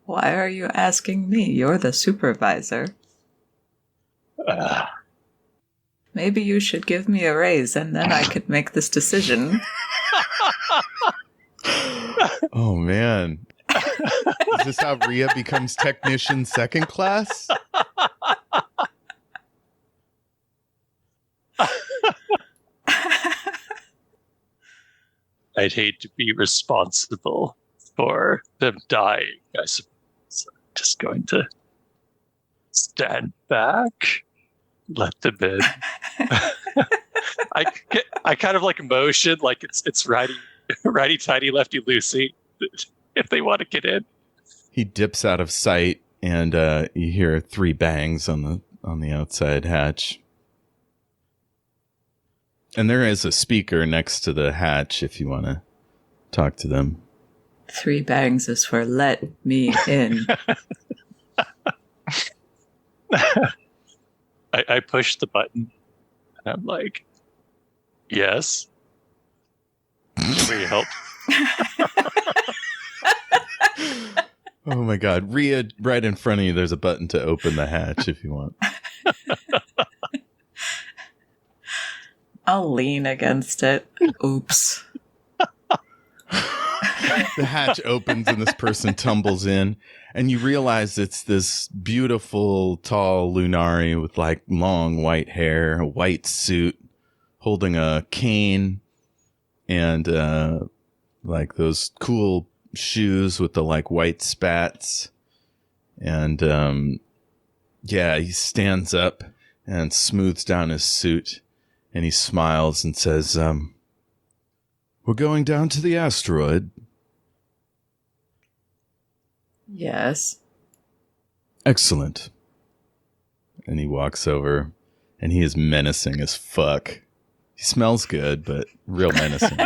Why are you asking me? You're the supervisor. Maybe you should give me a raise and then I could make this decision. Oh, man. Is this how Rhea becomes technician second class? I'd hate to be responsible for them dying, I suppose. I'm just going to stand back, let them in. I kind of like motion like it's righty tighty, lefty loosey if they want to get in. He dips out of sight, and you hear 3 bangs on the outside hatch. And there is a speaker next to the hatch if you want to talk to them. 3 bangs is for let me in. I push the button, and I'm like, yes. Can we help? Oh my god. Rhea, right in front of you, there's a button to open the hatch if you want. I'll lean against it. Oops. The hatch opens and this person tumbles in, and you realize it's this beautiful, tall Lunari with like long white hair, a white suit, holding a cane, and like those cool shoes with the like white spats. And yeah, he stands up and smooths down his suit, and he smiles and says, we're going down to the asteroid. Yes. Excellent. And he walks over, and he is menacing as fuck. He smells good, but real menacing.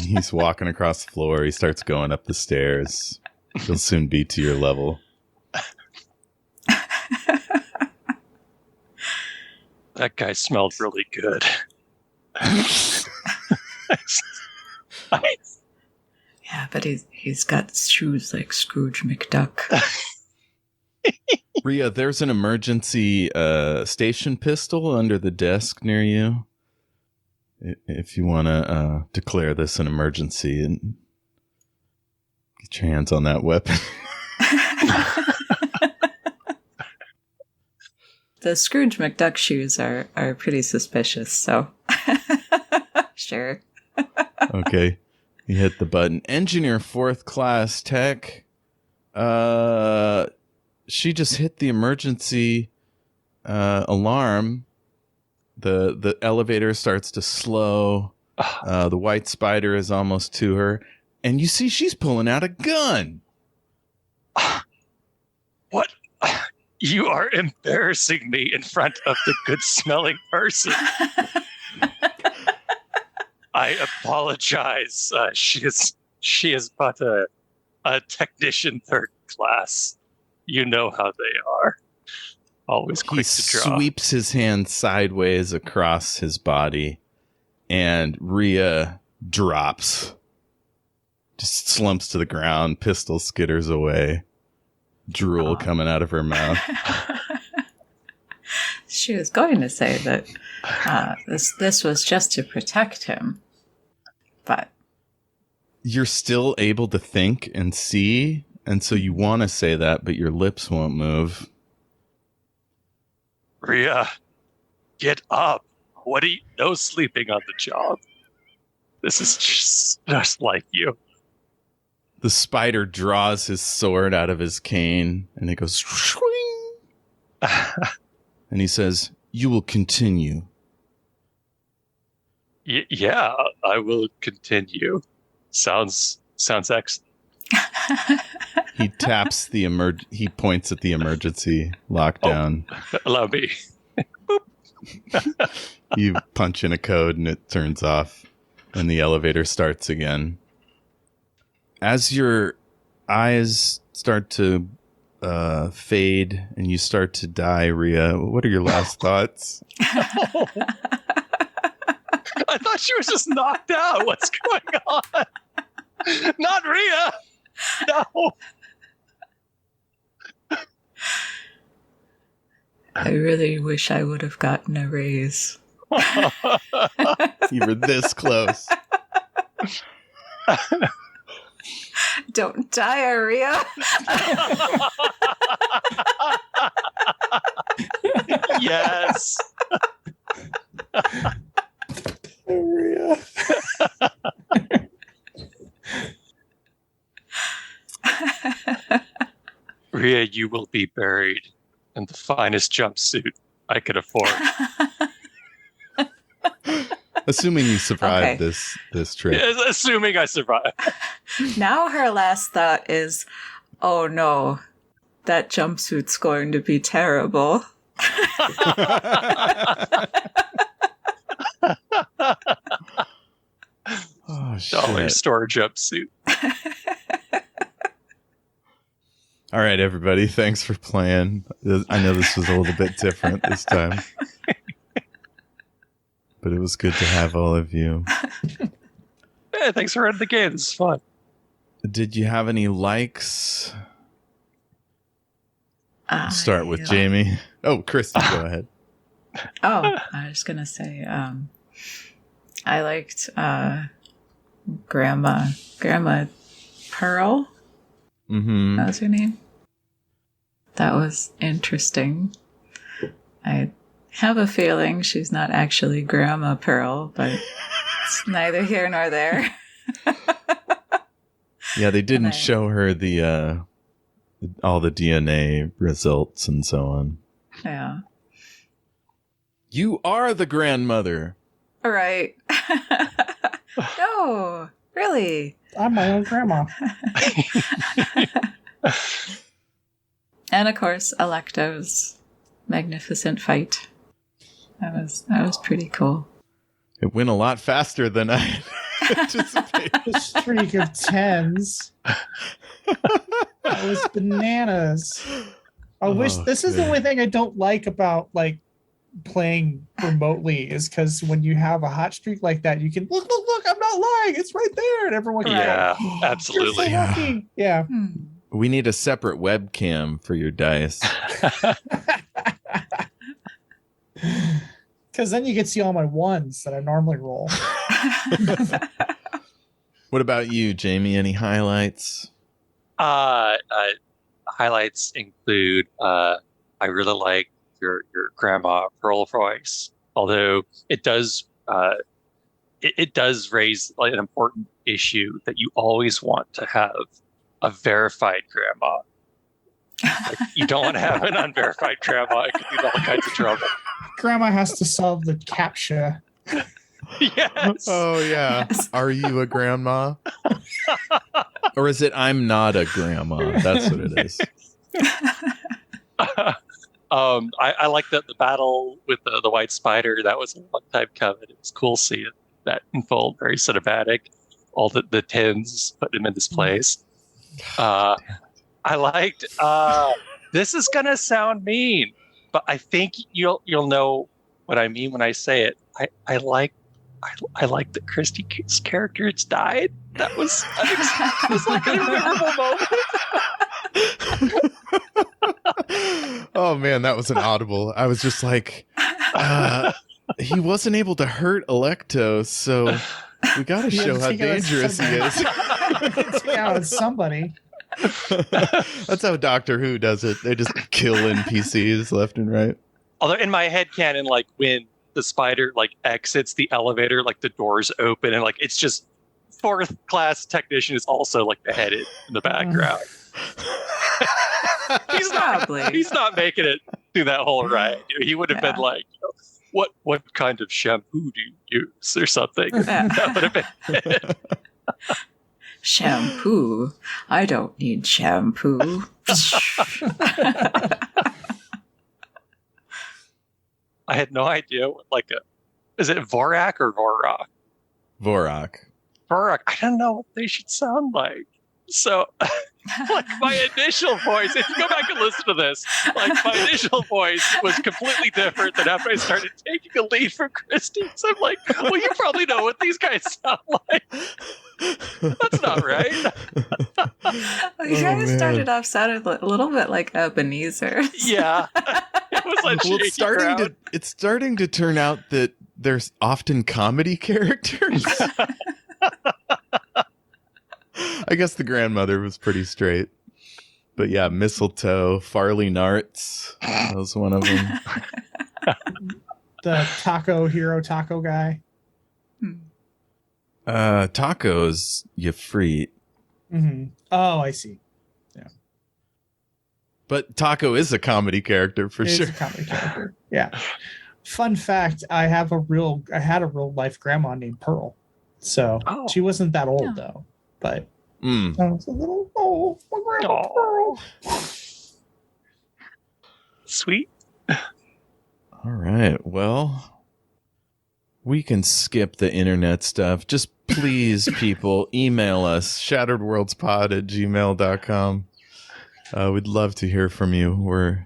He's walking across the floor. He starts going up the stairs. He'll soon be to your level. That guy smelled really good. Yeah, but he's got shoes like Scrooge McDuck. Rhea, there's an emergency station pistol under the desk near you. If you want to declare this an emergency and get your hands on that weapon. The Scrooge McDuck shoes are pretty suspicious, so sure. Okay. You hit the button. Engineer 4th class tech. She just hit the emergency alarm. The elevator starts to slow. The white spider is almost to her. And you see she's pulling out a gun. What? You are embarrassing me in front of the good-smelling person. I apologize. She is but a technician 3rd class. You know how they are. Always quick to draw. He sweeps his hand sideways across his body, and Rhea drops. Just slumps to the ground. Pistol skitters away. Drool coming out of her mouth. She was going to say that this was just to protect him, but you're still able to think and see, and so you want to say that, but your lips won't move. Rhea, get up. What are you? No sleeping on the job. This is just like you. The spider draws his sword out of his cane, and it goes swing. And he says, "You will continue." Yeah, I will continue. Sounds excellent. He taps he points at the emergency lockdown. Oh, allow me. Boop. You punch in a code and it turns off and the elevator starts again. As your eyes start to fade and you start to die, Rhea, what are your last thoughts? I thought she was just knocked out. What's going on? Not Rhea. No. I really wish I would have gotten a raise. You were this close. Don't diarrhea. Yes. Rhea. Rhea, you will be buried in the finest jumpsuit I could afford. Assuming you survived Okay. this trip. Yes, assuming I survive. Now her last thought is, oh no, that jumpsuit's going to be terrible. Oh, Dollar shit. store jumpsuit. All right, everybody. Thanks for playing. I know this was a little bit different this time. But it was good to have all of you. Yeah, thanks for running the game. This is fun. Did you have any likes? Start with I- Jayme. Oh, Kristy, go ahead. Oh, I was gonna say, I liked Grandma Pearl. Mm-hmm. That was her name. That was interesting. I have a feeling she's not actually Grandma Pearl, but it's neither here nor there. Yeah, they didn't And I- show her the all the DNA results and so on. Yeah. You are the grandmother. All right. No, really. I'm my own grandma. And of course, Alecto's magnificent fight. That was pretty cool. It went a lot faster than I anticipated. The streak of tens. That was bananas. I wish this is the only thing I don't like about like playing remotely is because when you have a hot streak like that, you can look, I'm not lying, it's right there, and everyone can Yeah, go, absolutely. You're so lucky. Yeah. We need a separate webcam for your dice. Because then you can see all my ones that I normally roll. What about you, Jayme? Any highlights? Highlights include I really like your grandma Pearl voice, although it does it does raise like an important issue that you always want to have a verified grandma. Like, you don't want to have an unverified grandma. It could lead to all kinds of trouble. Grandma has to solve the CAPTCHA. Yes. Oh, yeah. Yes. Are you a grandma? Or is it I'm not a grandma? That's what it is. I like the battle with the white spider. That was a long time coming. It was cool seeing that unfold. Very cinematic. All the tens put him in this place. I liked. This is gonna sound mean, but I think you'll know what I mean when I say it. I like that Kristy's character has died. That was like a memorable moment. Oh, man, that was an audible. I was just like, he wasn't able to hurt Alecto, so we got to show how dangerous he is. Take out somebody. That's how Doctor Who does it. They just kill NPCs left and right. Although in my headcanon, like when the spider like exits the elevator, like the doors open and like it's just fourth class technician is also like beheaded in the background. He's not making it through that whole ride. He would have been like, what kind of shampoo do you use or something? That would have been Shampoo? I don't need shampoo. I had no idea what is it Vorak or Vorok? Vorak. Vorak. I don't know what they should sound like. So, my initial voice, if you go back and listen to this, my initial voice was completely different than after I started taking a lead from Kristy. So I'm like, well, you probably know what these guys sound like. That's not right. You guys started off sounded a little bit like Ebenezer. Yeah. It was like it's starting to turn out that there's often comedy characters. I guess the grandmother was pretty straight. But yeah, Mistletoe, Farley Nartz. That was one of them. The hero taco guy. Tacos, Yafrit. Mm-hmm. Oh, I see. Yeah. But Taco is a comedy character for sure. It's a comedy character. Yeah. Fun fact, I had a real life grandma named Pearl. So she wasn't that old though. But I was a little my grandma Pearl. Sweet. All right. Well, we can skip the internet stuff. Just please, people, email us, shatteredworldspod@gmail.com. We'd love to hear from you. We're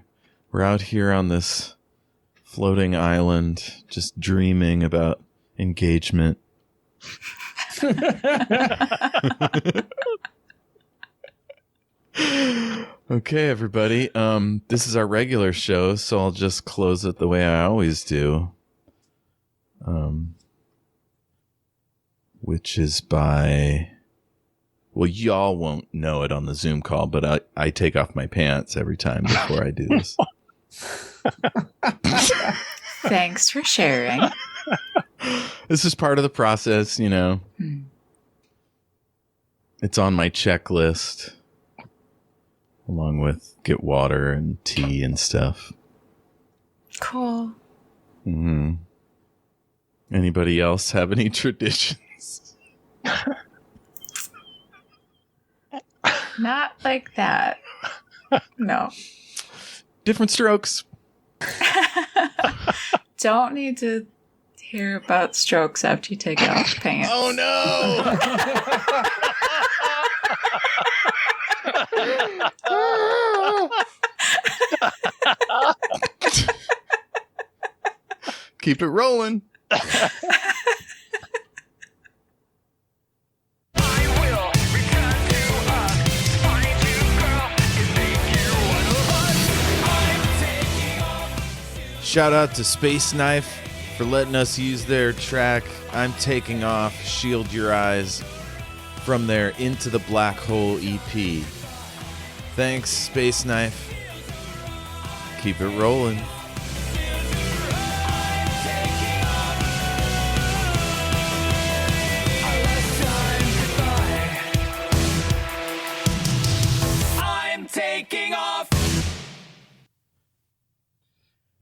out here on this floating island, just dreaming about engagement. Okay, everybody. This is our regular show, so I'll just close it the way I always do. Which is by... Well, y'all won't know it on the Zoom call, but I take off my pants every time before I do this. Thanks for sharing. This is part of the process, you know. It's on my checklist, along with get water and tea and stuff. Cool. Mm-hmm. Anybody else have any traditions? Not like that. No. Different strokes. Don't need to hear about strokes after you take off pants. Oh no! Keep it rolling. Shout out to Space Knife for letting us use their track, I'm Taking Off, Shield Your Eyes, from their Into the Black Hole EP. Thanks, Space Knife. Keep it rolling.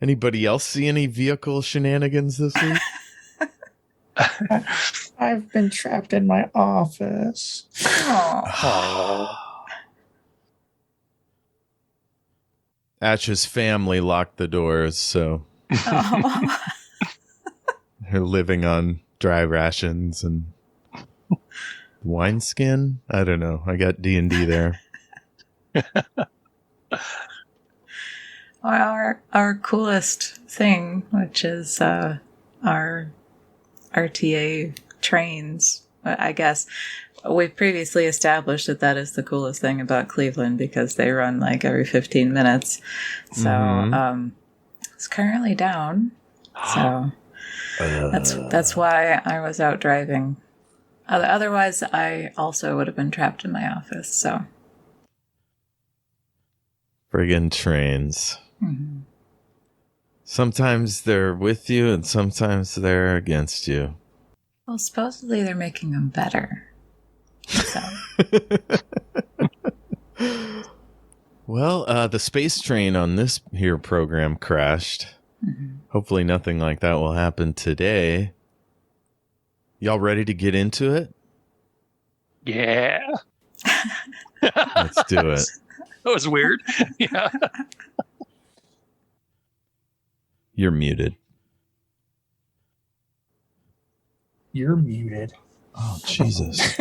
Anybody else see any vehicle shenanigans this week? I've been trapped in my office. Ash's family locked the doors, so they're living on dry rations and wineskin. I don't know. I got D&D there. Our coolest thing, which is our RTA trains, I guess. We've previously established that is the coolest thing about Cleveland because they run like every 15 minutes. So it's currently down. So that's why I was out driving. Otherwise, I also would have been trapped in my office. So friggin' trains. Mm-hmm. Sometimes they're with you and sometimes they're against you. Well, supposedly they're making them better. So. Well, the space train on this here program crashed. Mm-hmm. Hopefully nothing like that will happen today. Y'all ready to get into it? Yeah. Let's do it. That was weird. Yeah. You're muted. You're muted. Oh, Jesus.